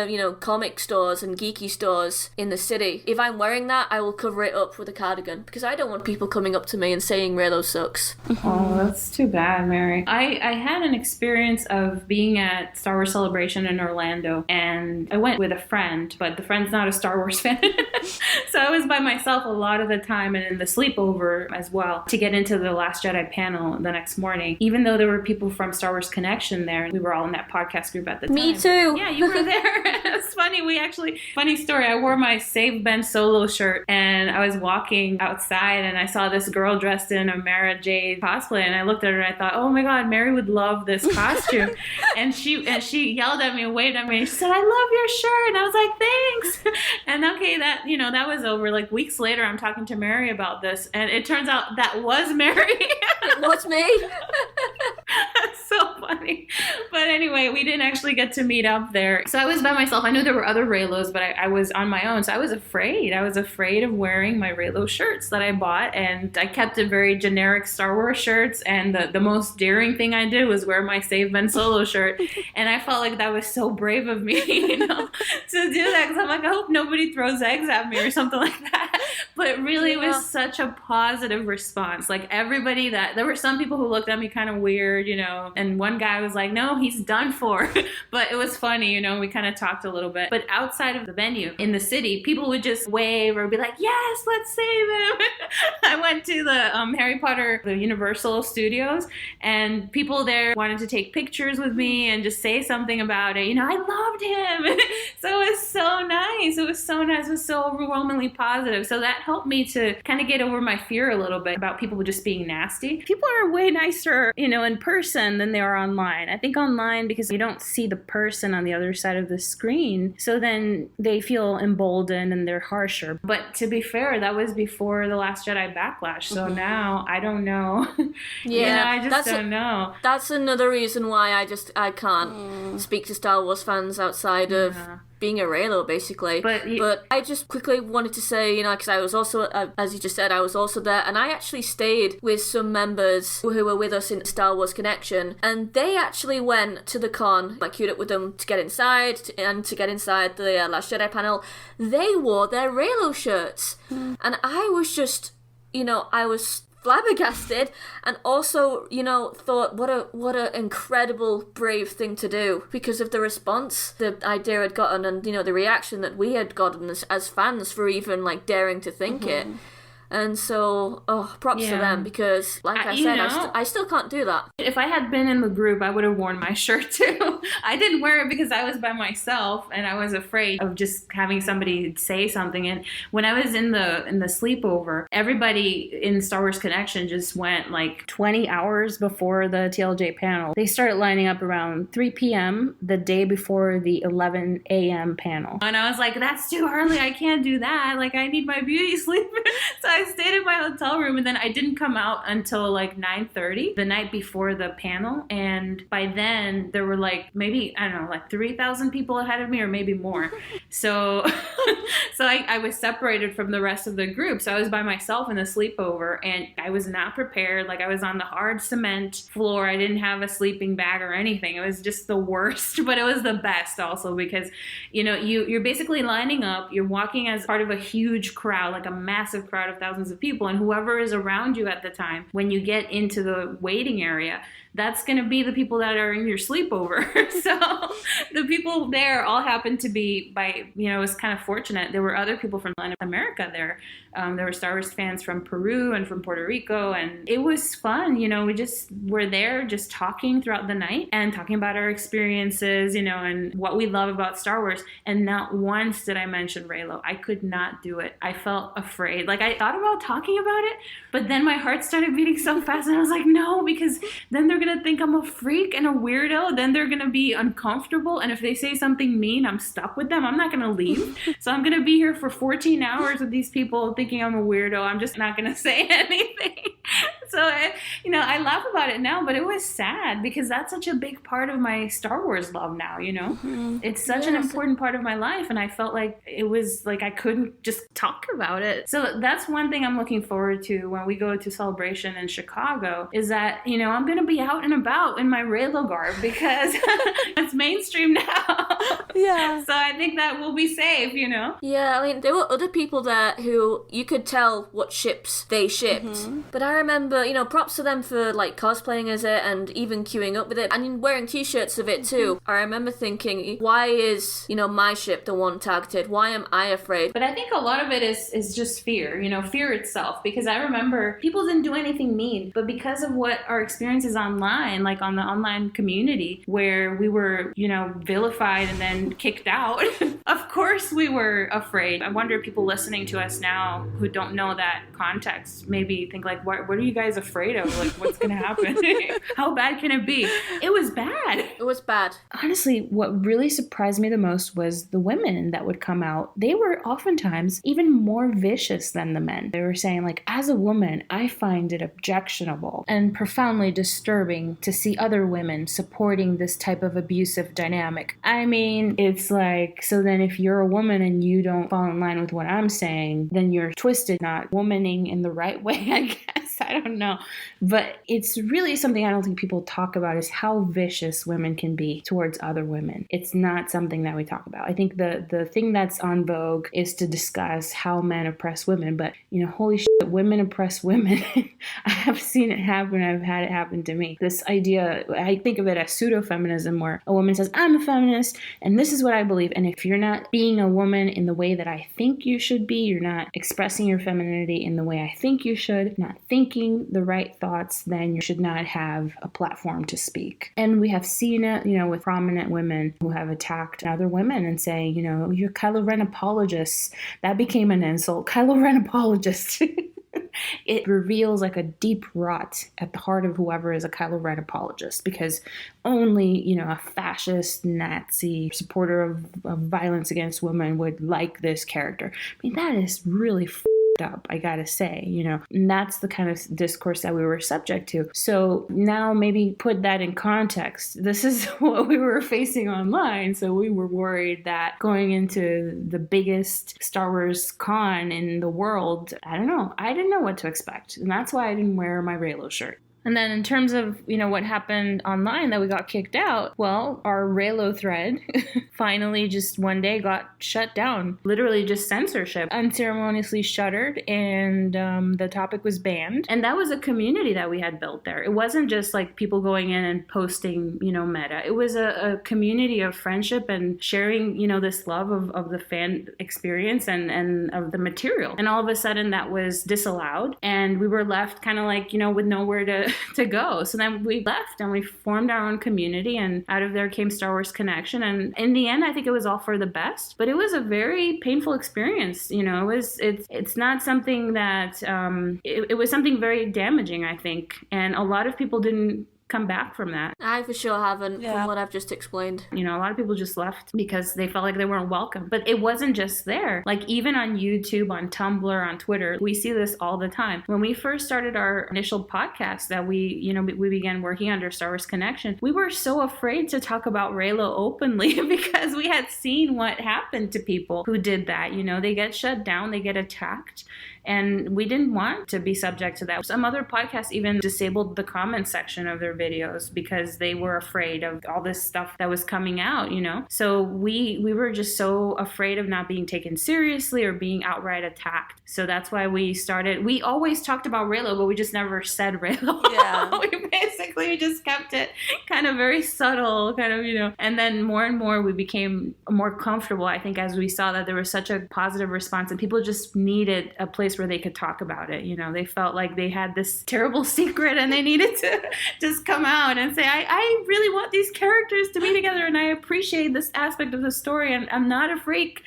comic stores and geeky stores in the city, if I'm wearing that, I will cover it up with a cardigan, because I don't want people coming up to me and saying Reylo sucks. Oh, that's too bad, Mary. I had an experience of being at Star Wars Celebration in Orlando, and I went with a friend, but the friend's not a Star Wars fan. So I was by myself a lot of the time, and in the sleepover as well, to get into the Last Jedi panel the next morning. Even though there were people from Star Wars Connection there, we were all in that podcast group at the time. Me too. Yeah, you were there. It's funny. Funny story, I wore my Save Ben Solo shirt, and I was walking outside, and I saw this girl dressed in a Mara Jade cosplay, and I looked at her and I thought, oh my God, Mary would love this costume. and she yelled at me and waved at me, and she said, I love your shirt. And I was like, thanks. And okay, that was over. Like weeks later, I'm talking to Mary about this, and it turns out that was Mary. It was me. That's so funny. But anyway, we didn't actually get to meet up there. So I was by myself. I knew there were other Reylos, but I was on my own. So I was afraid. I was afraid of wearing my Reylo shirts that I bought, and I kept it very generic Star Wars shirts, and the most daring thing I did was wear my Save Ben Solo shirt, and I felt like that was so brave of me, to do that, because I'm like, I hope nobody throws eggs at me or something like that. But really, It was such a positive response. Like everybody there were some people who looked at me kind of weird, and one guy was like, no, he's done for. But it was funny, we kind of talked a little bit. But outside of the venue in the city, people would just wave or be like, yes, let's save him. I went to the Harry Potter, the Universal Studios, and people there wanted to take pictures with me and just say something about it. I loved him. So it was so nice. It was so overwhelmingly positive. So that helped me to kind of get over my fear a little bit about people just being nasty. People are way nicer, in person than they are online. I think online, because you don't see the person on the other side of the screen, so then they feel emboldened and they're harsher. But to be fair, that was before the Last Jedi backlash. So now I don't know. Yeah, I just don't know. That's another reason why I can't speak to Star Wars fans outside of being a Reylo, basically. But I just quickly wanted to say, because I was also, as you just said, I was also there, and I actually stayed with some members who were with us in Star Wars Connection, and they actually went to the con. I queued up with them to get inside, to get inside the Last Jedi panel. They wore their Reylo shirts, and I was just, I was flabbergasted, and also, you know, thought what a incredible brave thing to do because of the response the idea had gotten, and, you know, the reaction that we had gotten as fans for even like daring to think it. And so, props to them, because, like I said, I still can't do that. If I had been in the group, I would have worn my shirt too. I didn't wear it because I was by myself and I was afraid of just having somebody say something. And when I was in the sleepover, everybody in Star Wars Connection just went like 20 hours before the TLJ panel. They started lining up around 3 p.m. the day before the 11 a.m. panel. And I was like, that's too early. I can't do that. Like, I need my beauty sleep. So I stayed in my hotel room, and then I didn't come out until like 9:30 the night before the panel. And by then there were like maybe, I don't know, like 3,000 people ahead of me, or maybe more. So I was separated from the rest of the group. So I was by myself in the sleepover, and I was not prepared. Like, I was on the hard cement floor. I didn't have a sleeping bag or anything. It was just the worst, but it was the best also, because, you know, you're basically lining up, you're walking as part of a huge crowd, like a massive crowd of thousands of people, and whoever is around you at the time, when you get into the waiting area, that's going to be the people that are in your sleepover. So the people there all happened to be it was kind of fortunate. There were other people from Latin America there. There were Star Wars fans from Peru and from Puerto Rico, and it was fun. You know, we just were there just talking throughout the night and talking about our experiences, you know, and what we love about Star Wars. And not once did I mention Reylo. I could not do it. I felt afraid. Like, I thought about talking about it, but then my heart started beating so fast, and I was like, no, because then they're going to think I'm a freak and a weirdo. Then they're going to be uncomfortable. And if they say something mean, I'm stuck with them. I'm not going to leave. So I'm going to be here for 14 hours with these people thinking I'm a weirdo. I'm just not going to say anything. So, I laugh about it now, but it was sad because that's such a big part of my Star Wars love now, you know? Mm-hmm. It's such an important part of my life, and I felt like it was like I couldn't just talk about it. So that's one thing I'm looking forward to when we go to Celebration in Chicago, is that, you know, I'm going to be out and about in my Reylo garb because it's mainstream now. Yeah. So I think that we'll be safe, you know? Yeah, I mean, there were other people there who you could tell what ships they shipped. Mm-hmm. But I remember, you know, props to them for, like, cosplaying as it and even queuing up with it and wearing t-shirts of it too. I remember thinking, why is, you know, my ship the one targeted? Why am I afraid? But I think a lot of it is just fear, you know, fear itself. Because I remember people didn't do anything mean, but because of what our experiences online, like on the online community, where we were, you know, vilified and then kicked out, of course we were afraid. I wonder if people listening to us now who don't know that context maybe think like, what are you guys afraid of? Like, what's going to happen? How bad can it be? It was bad. It was bad. Honestly, what really surprised me the most was the women that would come out. They were oftentimes even more vicious than the men. They were saying, like, as a woman, I find it objectionable and profoundly disturbing to see other women supporting this type of abusive dynamic. I mean, it's like, so then if you're a woman and you don't fall in line with what I'm saying, then you're twisted, not womaning in the right way, I guess. I don't know. But it's really something I don't think people talk about, is how vicious women can be towards other women. It's not something that we talk about. I think the thing that's on vogue is to discuss how men oppress women. But, you know, holy shit, women oppress women. I have seen it happen. I've had it happen to me. This idea, I think of it as pseudo-feminism, where a woman says, I'm a feminist and this is what I believe. And if you're not being a woman in the way that I think you should be, you're not expressing your femininity in the way I think you should, not thinking the right thoughts, then you should not have a platform to speak. And we have seen it, you know, with prominent women who have attacked other women and saying, you know, you're Kylo Ren apologists. That became an insult. Kylo Ren apologist. It reveals like a deep rot at the heart of whoever is a Kylo Ren apologist, because only, you know, a fascist Nazi supporter of violence against women would like this character. I mean, that is really up, I gotta say, you know, and that's the kind of discourse that we were subject to. So now maybe put that in context. This is what we were facing online. So we were worried that going into the biggest Star Wars con in the world, I don't know. I didn't know what to expect. And that's why I didn't wear my Reylo shirt. And then in terms of, you know, what happened online that we got kicked out, well, our Reylo thread finally just one day got shut down. Literally just censorship, unceremoniously shuttered, and the topic was banned. And that was a community that we had built there. It wasn't just like people going in and posting, meta. It was a community of friendship and sharing, this love of the fan experience and of the material. And all of a sudden that was disallowed, and we were left kind of like, with nowhere to go. So then we left and we formed our own community, and out of there came Star Wars Connection. And in the end, I think it was all for the best, but it was a very painful experience. It's not something that, it was something very damaging, I think. And a lot of people didn't come back from that. I for sure haven't, from what I've just explained. A lot of people just left because they felt like they weren't welcome. But it wasn't just there. Like even on YouTube, on Tumblr, on Twitter, we see this all the time. When we first started our initial podcast that we began working under Star Wars Connection, we were so afraid to talk about Reylo openly because we had seen what happened to people who did that. They get shut down, they get attacked. And we didn't want to be subject to that. Some other podcasts even disabled the comment section of their videos because they were afraid of all this stuff that was coming out, So we were just so afraid of not being taken seriously or being outright attacked. So that's why we always talked about Reylo, but we just never said Reylo. Yeah. We just kept it kind of very subtle, And then more and more we became more comfortable, I think, as we saw that there was such a positive response and people just needed a place where they could talk about it. They felt like they had this terrible secret and they needed to just come out and say, I really want these characters to be together and I appreciate this aspect of the story and I'm not a freak,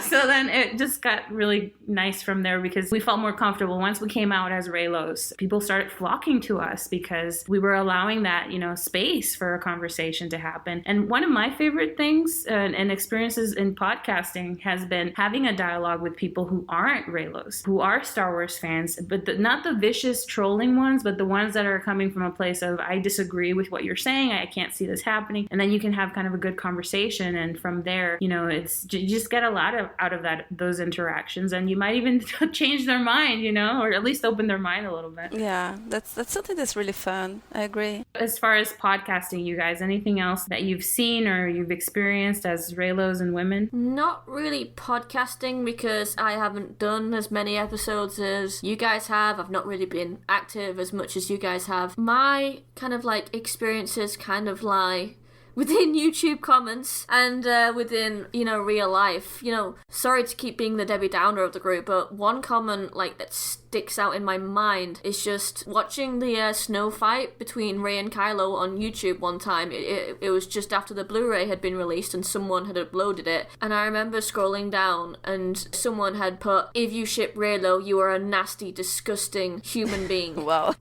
So then it just got really nice from there because we felt more comfortable. Once we came out as Reylos, people started flocking to us because we were allowing that, space for a conversation to happen. And one of my favorite things and experiences in podcasting has been having a dialogue with people who aren't Reylos, who are Star Wars fans, but not the vicious trolling ones, but the ones that are coming from a place of, I disagree with what you're saying, I can't see this happening. And then you can have kind of a good conversation. And from there, it's you just get a lot out of those interactions. And you might even change their mind, or at least open their mind a little bit. Yeah, that's something that's really fun. I agree. As far as podcasting, you guys, anything else that you've seen or you've experienced as Reylos and women? Not really podcasting because I haven't done as many episodes as you guys have. I've not really been active as much as you guys have. My kind of experiences kind of lie within YouTube comments and within, real life. Sorry to keep being the Debbie Downer of the group, but one comment that sticks out in my mind is just watching the snow fight between Rey and Kylo on YouTube one time. It was just after the Blu-ray had been released and someone had uploaded it. And I remember scrolling down and someone had put, if you ship Reylo, you are a nasty, disgusting human being. Wow.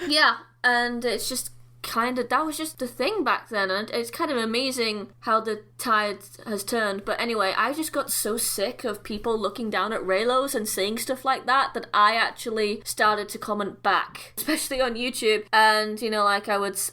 Yeah, and it's just that was just the thing back then, and it's kind of amazing how the tide has turned. But anyway, I just got so sick of people looking down at Reylos and saying stuff like that I actually started to comment back, especially on YouTube. And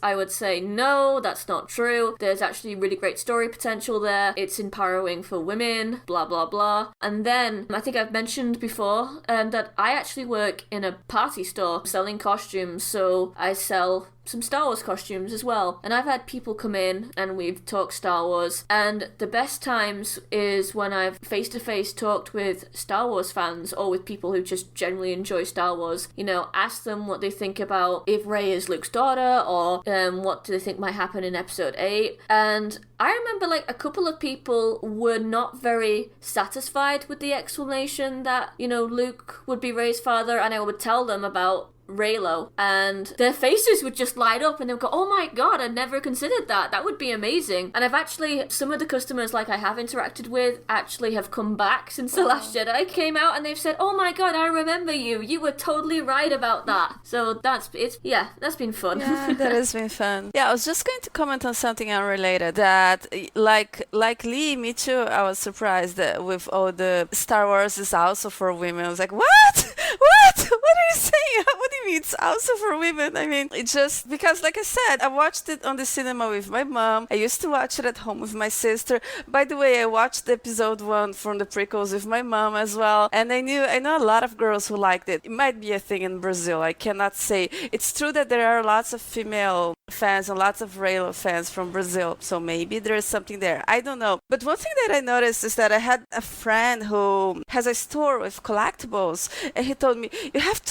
I would say, no, that's not true, there's actually really great story potential there, it's empowering for women, blah blah blah. And then I think I've mentioned before that I actually work in a party store selling costumes, so I sell some Star Wars costumes as well. And I've had people come in and we've talked Star Wars, and the best times is when I've face-to-face talked with Star Wars fans or with people who just generally enjoy Star Wars. Ask them what they think about if Rey is Luke's daughter, or what do they think might happen in episode 8. And I remember a couple of people were not very satisfied with the explanation that, Luke would be Rey's father, and I would tell them about Reylo, and their faces would just light up and they would go, oh my god, I never considered that would be amazing. And I've actually, some of the customers I have interacted with actually have come back since The Last Jedi came out, and they've said, oh my god, I remember you were totally right about that. So that's been fun. Yeah, that has been fun. Yeah, I was just going to comment on something unrelated, that like Lee, me too, I was surprised that with all the Star Wars is also for women. I was like, what? What? What are you saying? What do you mean it's also for women? I mean, it's just because, like I said, I watched it on the cinema with my mom. I used to watch it at home with my sister. By the way, I watched episode 1 from the prequels with my mom as well. And I know a lot of girls who liked it. It might be a thing in Brazil. I cannot say. It's true that there are lots of female fans and lots of Reylo fans from Brazil. So maybe there is something there. I don't know. But one thing that I noticed is that I had a friend who has a store with collectibles, and he told me, you have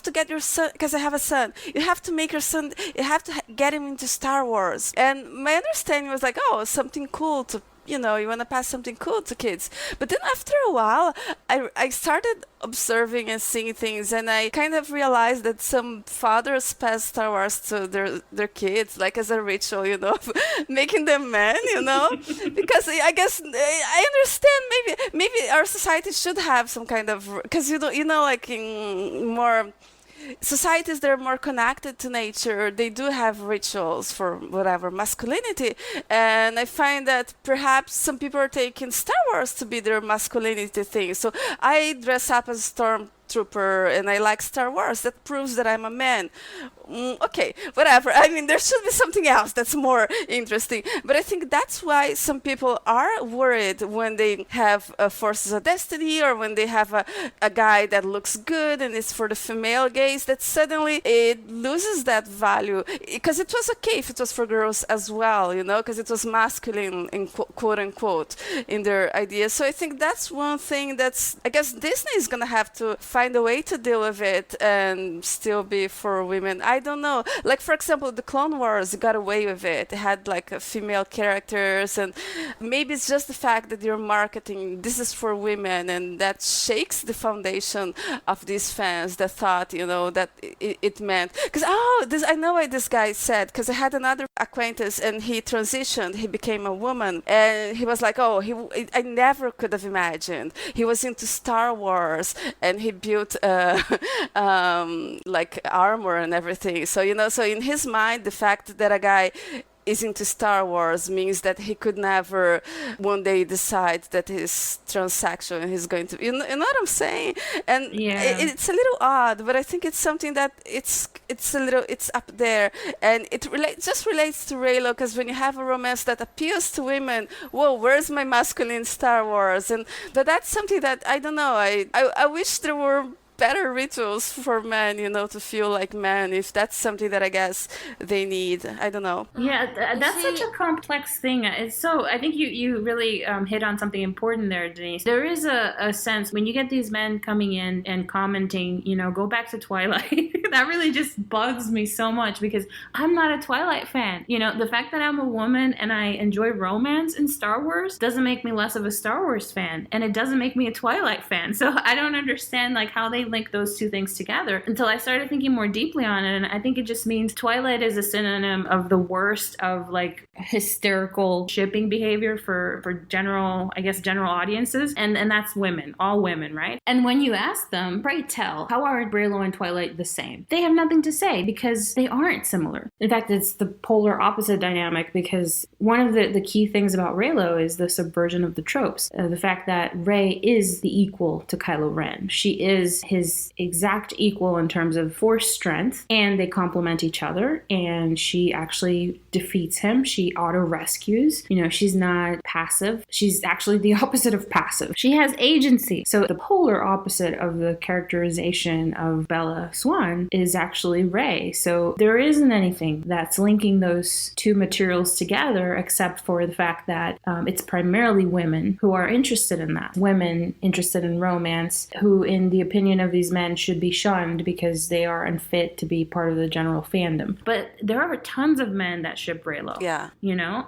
to get your son, because I have a son, you have to make your son, you have to get him into Star Wars. And my understanding was like, oh, something cool to, you want to pass something cool to kids. But then after a while, I started observing and seeing things, and I kind of realized that some fathers pass Star Wars to their kids, like as a ritual, making them men, because I guess I understand maybe our society should have some kind of, because like in more societies that are more connected to nature, they do have rituals for whatever masculinity, and I find that perhaps some people are taking Star Wars to be their masculinity thing. So I dress up as a stormtrooper and I like Star Wars. That proves that I'm a man. Okay, whatever. I mean, there should be something else that's more interesting. But I think that's why some people are worried when they have Forces of Destiny, or when they have a guy that looks good and is for the female gaze, that suddenly it loses that value. Because it was okay if it was for girls as well, because it was masculine, in quote unquote, in their ideas. So I think that's one thing I guess Disney is going to have to find a way to deal with it and still be for women. I don't know. Like, for example, the Clone Wars got away with it. They had like female characters, and maybe it's just the fact that you're marketing this is for women, and that shakes the foundation of these fans that thought, that it meant. Because I know why this guy said. Because I had another acquaintance, and he transitioned. He became a woman, and he was like, I never could have imagined. He was into Star Wars, and he built like armor and everything. So, so in his mind, the fact that a guy is into Star Wars means that he could never one day decide that he's transsexual and he's going to, you know what I'm saying? And it's a little odd, but I think it's something that it's up there, and it just relates to Reylo, because when you have a romance that appeals to women, whoa, where's my masculine Star Wars? But that's something that I don't know. I wish there were better rituals for men, to feel like men, if that's something that I guess they need. I don't know. Yeah, that's such a complex thing. It's so, I think you really hit on something important there, Denise. There is a sense when you get these men coming in and commenting, go back to Twilight. That really just bugs me so much, because I'm not a Twilight fan. The fact that I'm a woman and I enjoy romance in Star Wars doesn't make me less of a Star Wars fan, and it doesn't make me a Twilight fan. So I don't understand how they link those two things together until I started thinking more deeply on it. And I think it just means Twilight is a synonym of the worst of hysterical shipping behavior for general audiences. And that's women, all women, right? And when you ask them, pray tell, how are Reylo and Twilight the same? They have nothing to say, because they aren't similar. In fact, it's the polar opposite dynamic, because one of the key things about Reylo is the subversion of the tropes. The fact that Rey is the equal to Kylo Ren. She is his exact equal in terms of force strength, and they complement each other, and she actually defeats him. She auto-rescues. She's not passive. She's actually the opposite of passive. She has agency. So the polar opposite of the characterization of Bella Swan is actually Rey. So there isn't anything that's linking those two materials together, except for the fact that it's primarily women who are interested in that. Women interested in romance, who, in the opinion of these men, should be shunned because they are unfit to be part of the general fandom. But there are tons of men that ship Reylo. Yeah.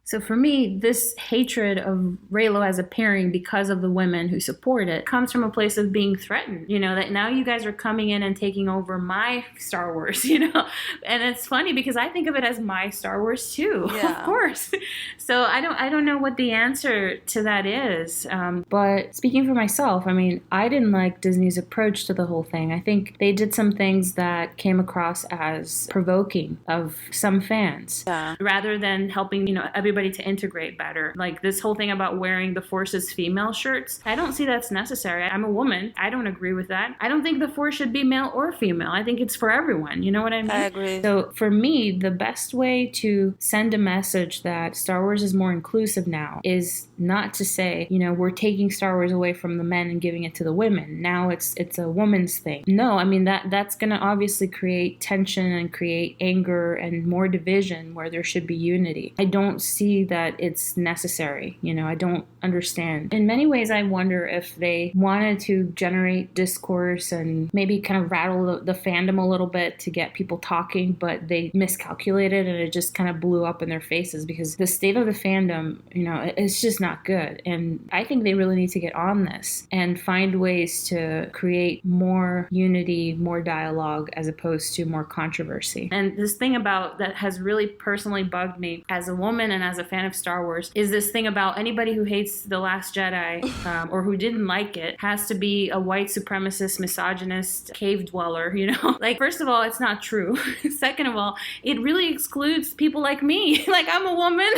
So for me, this hatred of Reylo as a pairing because of the women who support it comes from a place of being threatened. That now you guys are coming in and taking over my Star Wars, And it's funny because I think of it as my Star Wars too, of course. So I don't know what the answer to that is. But speaking for myself, I mean, I didn't like Disney's approach to the whole thing. I think they did some things that came across as provoking of some fans, rather than helping, everybody to integrate better. Like this whole thing about wearing the Force's female shirts, I don't see that's necessary. I'm a woman. I don't agree with that. I don't think the Force should be male or female. I think it's for everyone. You know what I mean? I agree. So for me, the best way to send a message that Star Wars is more inclusive now is not to say, we're taking Star Wars away from the men and giving it to the women. Now it's a woman's thing. No, I mean that's going to obviously create tension and create anger and more division where there should be unity. I don't see that it's necessary. I don't understand. In many ways, I wonder if they wanted to generate discourse and maybe kind of rattle the fandom a little bit to get people talking, but they miscalculated and it just kind of blew up in their faces because the state of the fandom, it's just not good. And I think they really need to get on this and find ways to create more unity, more dialogue, as opposed to more controversy. And this thing about that has really personally bugged me as a woman and as a fan of Star Wars is this thing about anybody who hates The Last Jedi or who didn't like it has to be a white supremacist, misogynist, cave dweller, Like, first of all, it's not true. Second of all, it really excludes people like me. Like, I'm a woman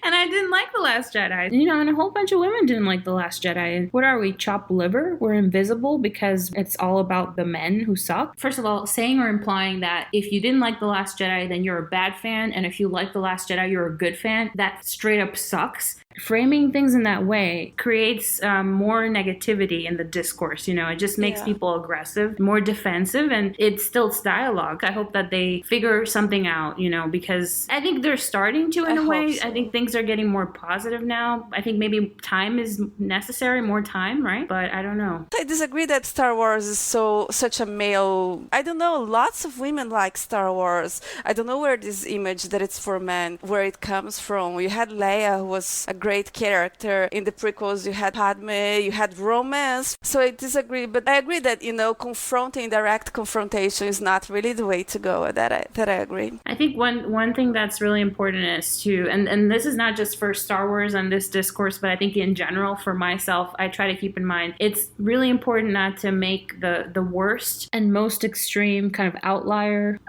and I didn't like The Last Jedi. And a whole bunch of women didn't like The Last Jedi. And what are we, chopped liver? We're invisible because it's all about the men who suck? First of all, saying or implying that if you didn't like The Last Jedi, then you're a bad fan, and if you like The Last Jedi, you're a good fan, that straight up sucks. Framing things in that way creates more negativity in the discourse. It just makes people aggressive, more defensive, and it's still dialogue. I hope that they figure something out, because I think they're starting to in a way. So. I think things are getting more positive now. I think maybe time is necessary, more time, right? But I don't know. I disagree that Star Wars is such a male. I don't know. Lots of women like Star Wars. I don't know where this image that it's for men, where it comes from. You had Leia, who was a great character. In the prequels, you had Padme, you had romance. So I disagree, but I agree that, direct confrontation is not really the way to go. That I agree. I think one thing that's really important is to, and this is not just for Star Wars and this discourse, but I think in general for myself, I try to keep in mind, it's really important not to make the worst and most extreme kind of outlier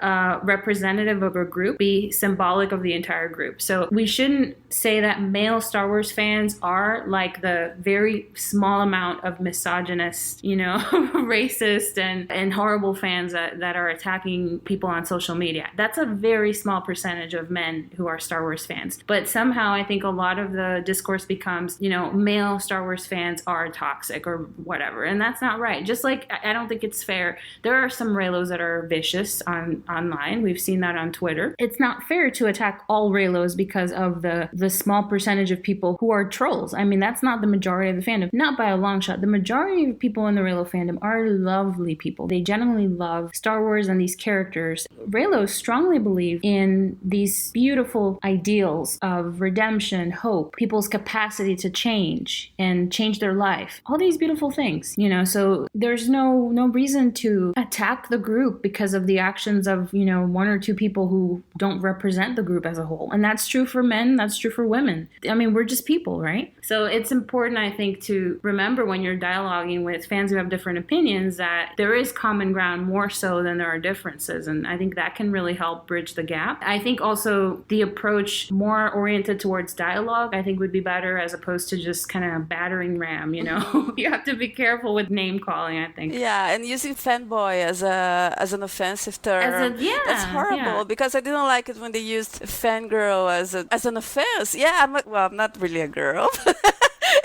representative of a group be symbolic of the entire group. So we shouldn't say that male Star Wars fans are like the very small amount of misogynist, racist and horrible fans that are attacking people on social media. That's a very small percentage of men who are Star Wars fans. But somehow I think a lot of the discourse becomes, male Star Wars fans are toxic or whatever. And that's not right. Just like I don't think it's fair. There are some Reylos that are vicious online. We've seen that on Twitter. It's not fair to attack all Reylos because of the small percentage of people who are trolls. I mean, that's not the majority of the fandom. Not by a long shot. The majority of people in the Reylo fandom are lovely people. They genuinely love Star Wars and these characters. Reylos strongly believe in these beautiful ideals of redemption, hope, people's capacity to change and change their life. All these beautiful things, so there's no reason to attack the group because of the actions of, one or two people who don't represent the group as a whole. And that's true for men, that's true for women. I mean, we're just people, right? So it's important, I think, to remember when you're dialoguing with fans who have different opinions that there is common ground more so than there are differences. And I think that can really help bridge the gap. I think also the approach more oriented towards dialogue, I think would be better as opposed to just kind of battering ram, You have to be careful with name calling, I think. Yeah, and using fanboy as an offensive term. That's horrible because I didn't like it when they used fangirl as an offense. Yeah, I'm not really a girl.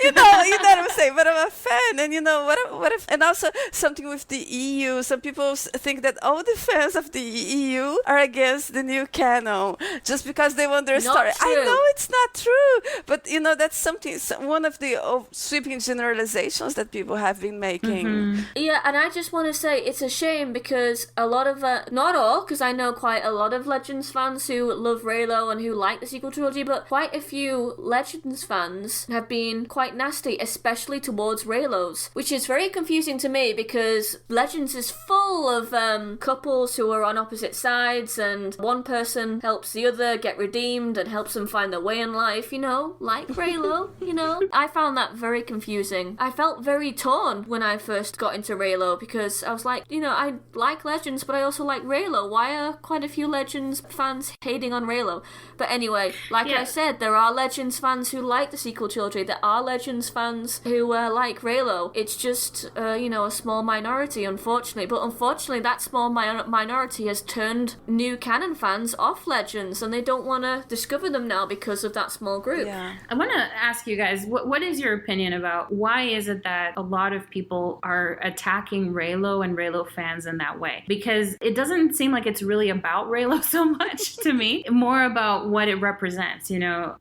you know what I'm saying, but I'm a fan. And what if, and also something with the EU. Some people think that all the fans of the EU are against the new canon just because they want their story. True. I know it's not true, but that's one of the sweeping generalizations that people have been making. Mm-hmm. Yeah, and I just want to say it's a shame because a lot of, not all, because I know quite a lot of Legends fans who love Reylo and who like the sequel trilogy, but quite a few Legends fans have been quite quite nasty, especially towards Reylos, which is very confusing to me because Legends is full of couples who are on opposite sides, and one person helps the other get redeemed and helps them find their way in life, like Reylo, I found that very confusing. I felt very torn when I first got into Reylo because I was like, I like Legends, but I also like Reylo. Why are quite a few Legends fans hating on Reylo? But anyway, I said, there are Legends fans who like the sequel trilogy. There are Legends fans who like Reylo. It's just, a small minority, unfortunately. But unfortunately, that small minority has turned new canon fans off Legends, and they don't want to discover them now because of that small group. Yeah. I want to ask you guys, what is your opinion about why is it that a lot of people are attacking Reylo and Reylo fans in that way? Because it doesn't seem like it's really about Reylo so much to me, more about what it represents,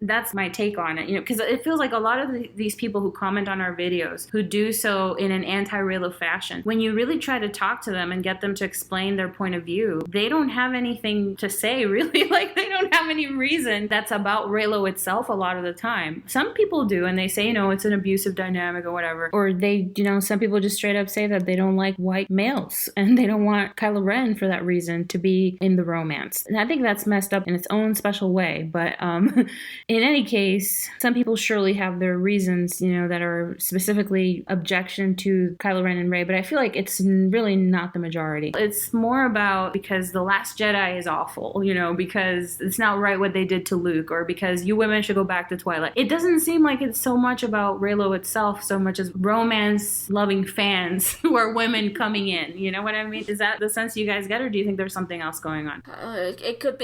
That's my take on it, because it feels like a lot of these people who comment on our videos, who do so in an anti-Reylo fashion, when you really try to talk to them and get them to explain their point of view, they don't have anything to say, really. Like, they don't have any reason that's about Reylo itself a lot of the time. Some people do, and they say, it's an abusive dynamic or whatever. Or they, some people just straight up say that they don't like white males, and they don't want Kylo Ren for that reason to be in the romance. And I think that's messed up in its own special way. But in any case, some people surely have their reasons, that are specifically objection to Kylo Ren and Rey, but I feel like it's really not the majority. It's more about because The Last Jedi is awful, because it's not right what they did to Luke, or because you women should go back to Twilight. It doesn't seem like it's so much about Reylo itself so much as romance-loving fans who are women coming in. You know what I mean? Is that the sense you guys get, or do you think there's something else going on? It could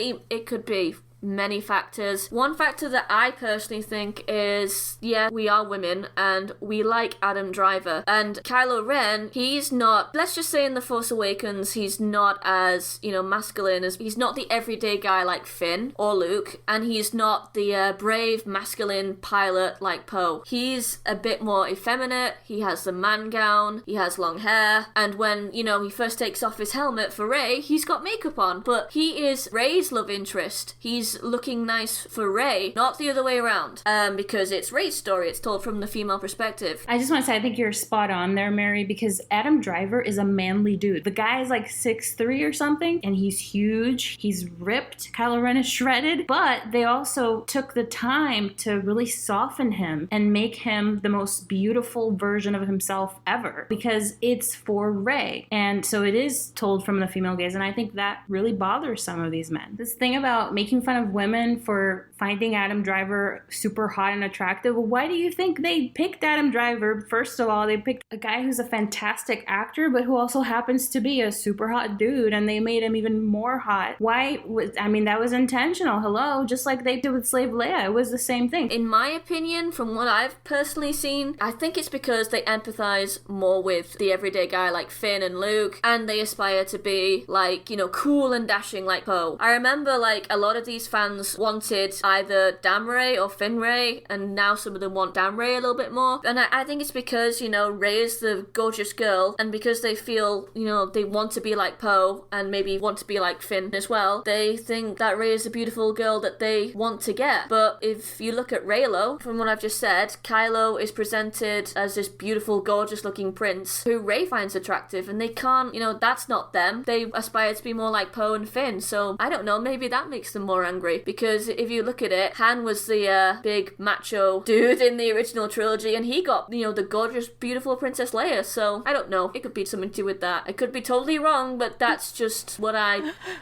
be many factors. One factor that I personally think is, we are women and we like Adam Driver. And Kylo Ren, he's not, let's just say in The Force Awakens, he's not as, masculine as, he's not the everyday guy like Finn or Luke, and he's not the brave, masculine pilot like Poe. He's a bit more effeminate, he has the man gown, he has long hair, and when, he first takes off his helmet for Rey, he's got makeup on. But he is Rey's love interest. He's looking nice for Rey, not the other way around, because it's Rey's story. It's told from the female perspective. I just want to say, I think you're spot on there, Mary, because Adam Driver is a manly dude. The guy is like 6'3" or something, and he's huge. He's ripped. Kylo Ren is shredded, but they also took the time to really soften him and make him the most beautiful version of himself ever, because it's for Rey. And so it is told from the female gaze, and I think that really bothers some of these men. This thing about making fun of women for finding Adam Driver super hot and attractive. Why do you think they picked Adam Driver? First of all, they picked a guy who's a fantastic actor, but who also happens to be a super hot dude, and they made him even more hot. Why? That was intentional. Hello? Just like they did with Slave Leia. It was the same thing. In my opinion, from what I've personally seen, I think it's because they empathize more with the everyday guy like Finn and Luke, and they aspire to be like, cool and dashing like Poe. I remember like a lot of these fans wanted either Dam Rey or Finn Rey, and now some of them want Dam Rey a little bit more. And I think it's because, Rey is the gorgeous girl, and because they feel, they want to be like Poe, and maybe want to be like Finn as well, they think that Rey is the beautiful girl that they want to get. But if you look at Reylo, from what I've just said, Kylo is presented as this beautiful, gorgeous looking prince who Rey finds attractive, and they can't, that's not them. They aspire to be more like Poe and Finn, so I don't know, maybe that makes them more angry. Because if you look at it, Han was the big macho dude in the original trilogy, and he got, the gorgeous, beautiful Princess Leia, so I don't know. It could be something to do with that. I could be totally wrong, but that's just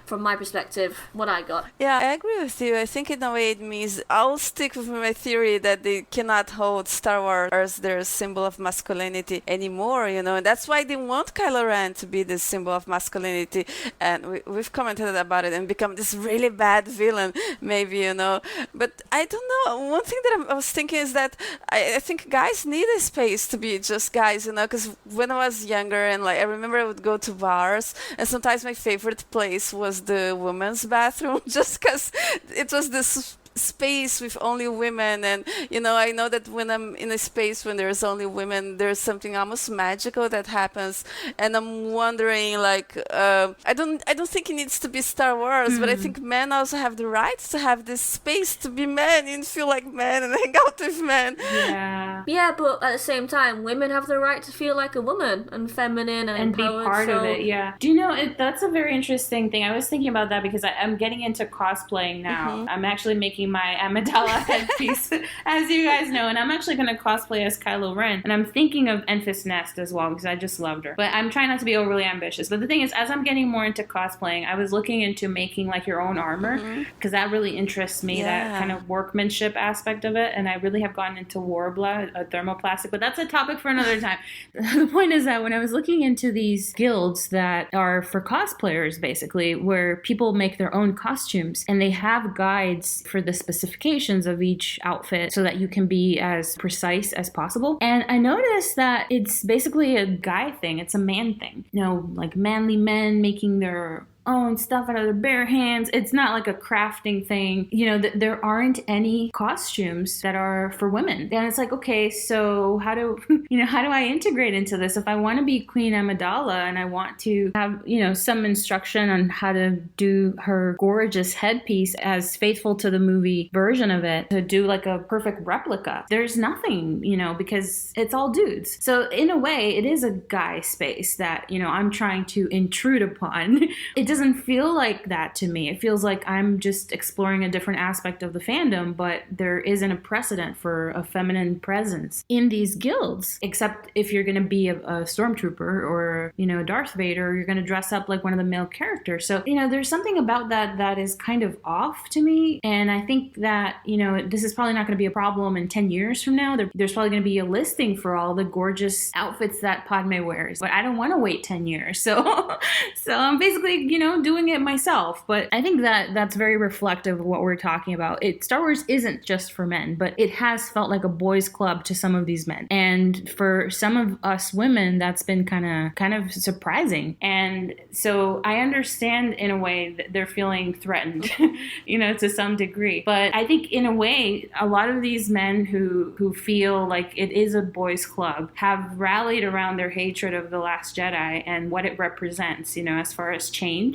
from my perspective, what I got. Yeah, I agree with you. I think in a way it means I'll stick with my theory that they cannot hold Star Wars as their symbol of masculinity anymore, and that's why they want Kylo Ren to be the symbol of masculinity, and we've commented about it and become this really bad villain, maybe, but I don't know. One thing that I was thinking is that I think guys need a space to be just guys, because when I was younger and I remember I would go to bars, and sometimes my favorite place was the women's bathroom, just because it was this space with only women. And, you know, I know that when I'm in a space when there's only women, there's something almost magical that happens. And I'm wondering, like, I don't think it needs to be Star Wars, but I think men also have the right to have this space to be men and feel like men and hang out with men. Yeah, but at the same time, women have the right to feel like a woman and feminine and be part of it. Yeah. Do you know, that's a very interesting thing. I was thinking about that because I'm getting into cosplaying now. I'm actually making my Amidala headpiece, as you guys know, and I'm actually going to cosplay as Kylo Ren. And I'm thinking of Enfys Nest as well because I just loved her. But I'm trying not to be overly ambitious. But the thing is, as I'm getting more into cosplaying, I was looking into making like your own armor because that really interests me, that kind of workmanship aspect of it. And I really have gotten into Warbla, a thermoplastic, but that's a topic for another time. The point is that when I was looking into these guilds that are for cosplayers, basically, where people make their own costumes and they have guides for the specifications of each outfit so that you can be as precise as possible. And I noticed that it's basically a guy thing. It's a man thing. You know, like manly men making their own stuff out of their bare hands. It's not like a crafting thing. You know, there aren't any costumes that are for women. And it's like, okay, so how do I integrate into this? If I want to be Queen Amidala and I want to have, you know, some instruction on how to do her gorgeous headpiece as faithful to the movie version of it, to do like a perfect replica, there's nothing, you know, because it's all dudes. So in a way, it is a guy space that, you know, I'm trying to intrude upon. It doesn't feel like that to me. It feels like I'm just exploring a different aspect of the fandom, but there isn't a precedent for a feminine presence in these guilds, except if you're going to be a stormtrooper or, you know, Darth Vader, or you're going to dress up like one of the male characters. So, you know, there's something about that is kind of off to me. And I think that, you know, this is probably not going to be a problem in 10 years from now. There's probably going to be a listing for all the gorgeous outfits that Padme wears, but I don't want to wait 10 years. So I'm basically, you know, doing it myself. But I think that that's very reflective of what we're talking about. Star Wars isn't just for men, but it has felt like a boys' club to some of these men. And for some of us women, that's been kind of surprising. And so I understand in a way that they're feeling threatened, you know, to some degree. But I think in a way, a lot of these men who feel like it is a boys' club have rallied around their hatred of The Last Jedi and what it represents, you know, as far as change.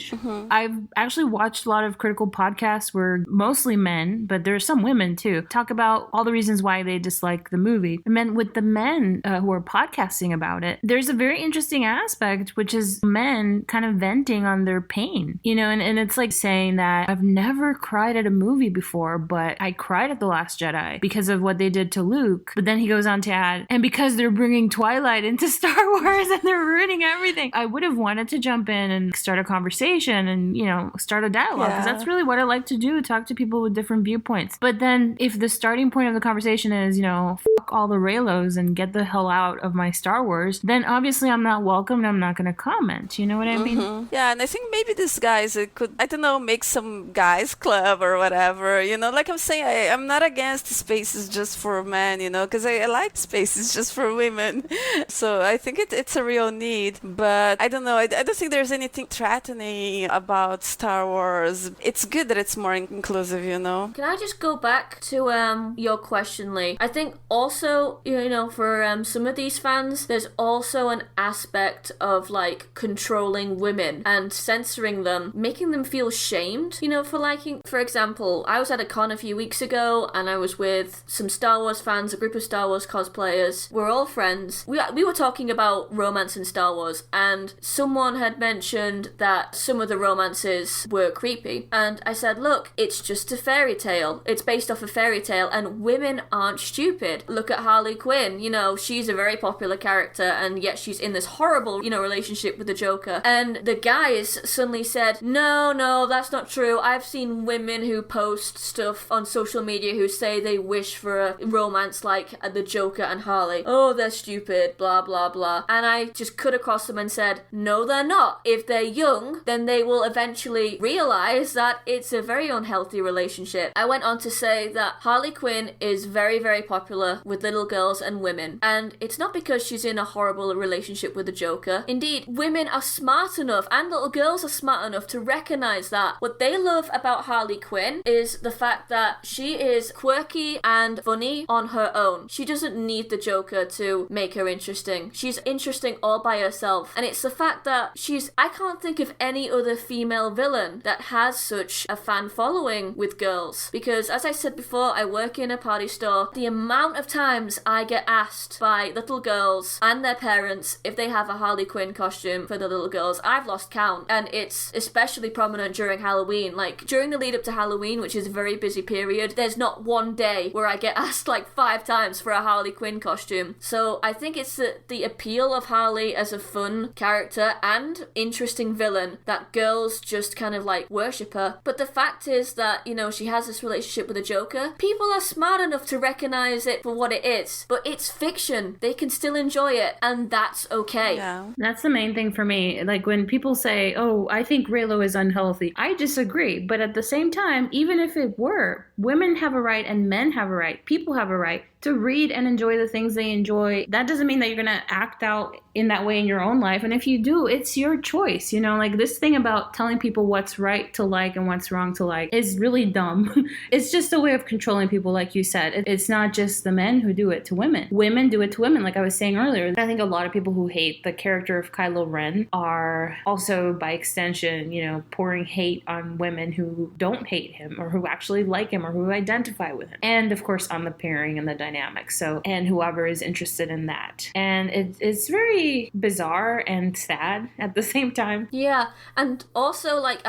I've actually watched a lot of critical podcasts where mostly men, but there are some women too, talk about all the reasons why they dislike the movie. And then with the men who are podcasting about it, there's a very interesting aspect, which is men kind of venting on their pain, you know, and it's like saying that I've never cried at a movie before, but I cried at The Last Jedi because of what they did to Luke. But then he goes on to add, and because they're bringing Twilight into Star Wars and they're ruining everything. I would have wanted to jump in and start a conversation and, you know, start a dialogue, because that's really what I like to do, talk to people with different viewpoints. But then if the starting point of the conversation is, you know, fuck all the Reylos and get the hell out of my Star Wars, then obviously I'm not welcome and I'm not going to comment. You know what I mean? Yeah, and I think maybe these guys could, I don't know, make some guys club or whatever, you know, like I'm saying, I'm not against spaces just for men, you know, because I like spaces just for women. So I think it's a real need, but I don't know, I don't think there's anything threatening about Star Wars. It's good that it's more inclusive, you know. Can I just go back to your question, Lee? I think also, you know, for some of these fans, there's also an aspect of like controlling women and censoring them, making them feel shamed, you know, for liking. For example, I was at a con a few weeks ago and I was with some Star Wars fans, a group of Star Wars cosplayers. We're all friends. We were talking about romance in Star Wars, and someone had mentioned that some of the romances were creepy. And I said, look, it's just a fairy tale. It's based off a fairy tale, and women aren't stupid. Look at Harley Quinn. You know, she's a very popular character, and yet she's in this horrible, you know, relationship with the Joker. And the guys suddenly said, no, that's not true. I've seen women who post stuff on social media who say they wish for a romance like the Joker and Harley. Oh, they're stupid, blah, blah, blah. And I just cut across them and said, no, they're not. If they're young, then then they will eventually realize that it's a very unhealthy relationship. I went on to say that Harley Quinn is very, very popular with little girls and women, and it's not because she's in a horrible relationship with the Joker. Indeed, women are smart enough, and little girls are smart enough to recognize that what they love about Harley Quinn is the fact that she is quirky and funny on her own. She doesn't need the Joker to make her interesting. She's interesting all by herself, and it's the fact that I can't think of any other female villain that has such a fan following with girls, because as I said before, I work in a party store. The amount of times I get asked by little girls and their parents if they have a Harley Quinn costume for the little girls, I've lost count, and it's especially prominent during Halloween. Like, during the lead up to Halloween, which is a very busy period, there's not one day where I get asked like 5 times for a Harley Quinn costume. So I think it's the appeal of Harley as a fun character and interesting villain that girls just kind of like worship her. But the fact is that, you know, she has this relationship with the Joker. People are smart enough to recognize it for what it is, but it's fiction. They can still enjoy it, and that's okay. Yeah. That's the main thing for me. Like, when people say, oh, I think Reylo is unhealthy, I disagree. But at the same time, even if it were, women have a right and men have a right. People have a right to read and enjoy the things they enjoy. That doesn't mean that you're going to act out in that way in your own life. And if you do, it's your choice. You know, like, this thing about telling people what's right to like and what's wrong to like is really dumb. It's just a way of controlling people, like you said. It's not just the men who do it to women. Women do it to women, like I was saying earlier. I think a lot of people who hate the character of Kylo Ren are also, by extension, you know, pouring hate on women who don't hate him or who actually like him or who identify with him. And of course, on the pairing and the dynamic. So, and whoever is interested in that. And it's very bizarre and sad at the same time. Yeah, and also, like,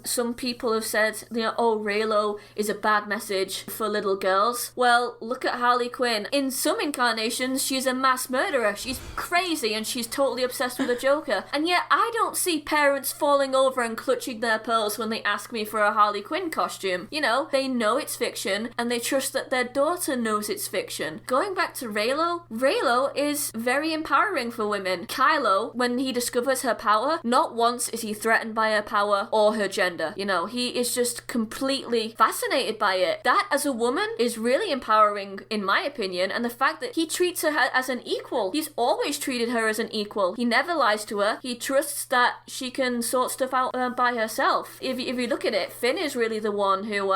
some people have said, you know, oh, Reylo is a bad message for little girls. Well, look at Harley Quinn. In some incarnations, she's a mass murderer. She's crazy and she's totally obsessed with the Joker. And yet, I don't see parents falling over and clutching their pearls when they ask me for a Harley Quinn costume. You know, they know it's fiction and they trust that their daughter knows it's fiction. Going back to Reylo is very empowering for women. Kylo, when he discovers her power, not once is he threatened by her power or her gender. You know, he is just completely fascinated by it. That, as a woman, is really empowering, in my opinion, and the fact that he treats her as an equal. He's always treated her as an equal. He never lies to her. He trusts that she can sort stuff out by herself. If you look at it, Finn is really the one who,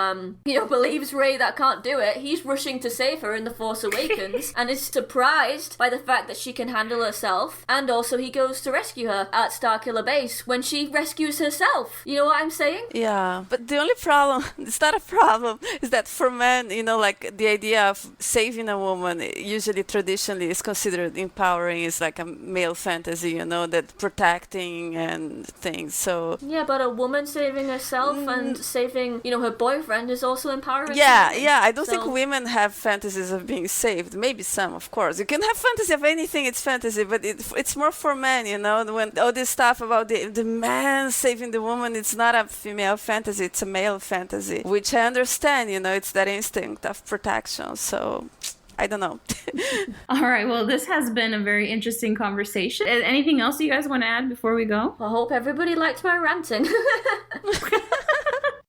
believes Rey that can't do it. He's rushing to save her in The Force Awakens and is surprised by the fact that she can handle herself, and also he goes to rescue her at Starkiller Base when she rescues herself. You know what I'm saying? Yeah, but the only problem, it's not a problem, is that for men, you know, like, the idea of saving a woman usually traditionally is considered empowering. It's like a male fantasy, you know, that protecting and things. So yeah, but a woman saving herself and saving, you know, her boyfriend is also empowering. Yeah, I don't think women have fantasies of being saved. Maybe some, of course. You can have fantasy of anything, it's fantasy, but it's more for men, you know, when all this stuff about the man saving the woman, it's not a female fantasy, it's a male fantasy, which I understand, you know, it's that instinct of protection. So I don't know. All right. Well, this has been a very interesting conversation. Anything else you guys want to add before we go? I hope everybody liked my ranting.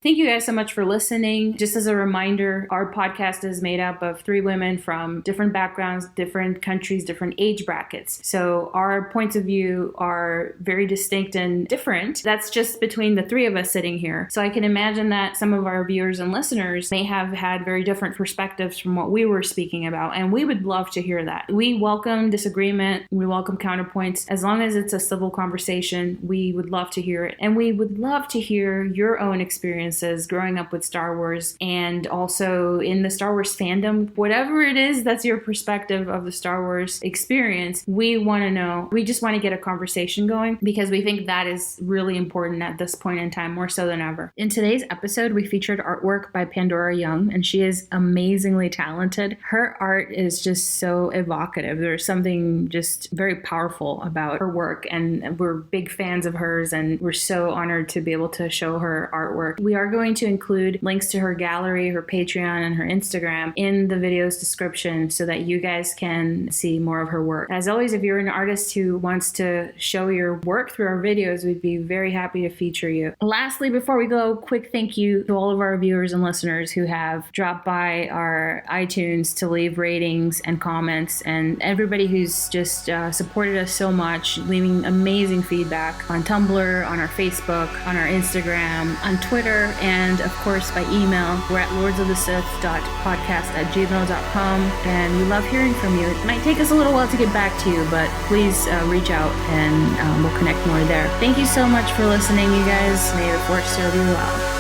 Thank you guys so much for listening. Just as a reminder, our podcast is made up of 3 women from different backgrounds, different countries, different age brackets. So our points of view are very distinct and different. That's just between the 3 of us sitting here. So I can imagine that some of our viewers and listeners may have had very different perspectives from what we were speaking about. And we would love to hear that. We welcome disagreement. We welcome counterpoints. As long as it's a civil conversation, we would love to hear it. And we would love to hear your own experiences growing up with Star Wars and also in the Star Wars fandom. Whatever it is that's your perspective of the Star Wars experience, we want to know. We just want to get a conversation going because we think that is really important at this point in time, more so than ever. In today's episode, we featured artwork by Pandora Young, and she is amazingly talented. Her art is just so evocative. There's something just very powerful about her work, and we're big fans of hers, and we're so honored to be able to show her artwork. We are are going to include links to her gallery, her Patreon, and her Instagram in the video's description so that you guys can see more of her work. As always, if you're an artist who wants to show your work through our videos, we'd be very happy to feature you. Lastly, before we go, quick thank you to all of our viewers and listeners who have dropped by our iTunes to leave ratings and comments, and everybody who's just supported us so much, leaving amazing feedback on Tumblr, on our Facebook, on our Instagram, on Twitter, and of course by email. We're at lordsofthesith.podcast@gmail.com, and we love hearing from you. It might take us a little while to get back to you, but please reach out and we'll connect more there. Thank you so much for listening, you guys. May the Force serve you well.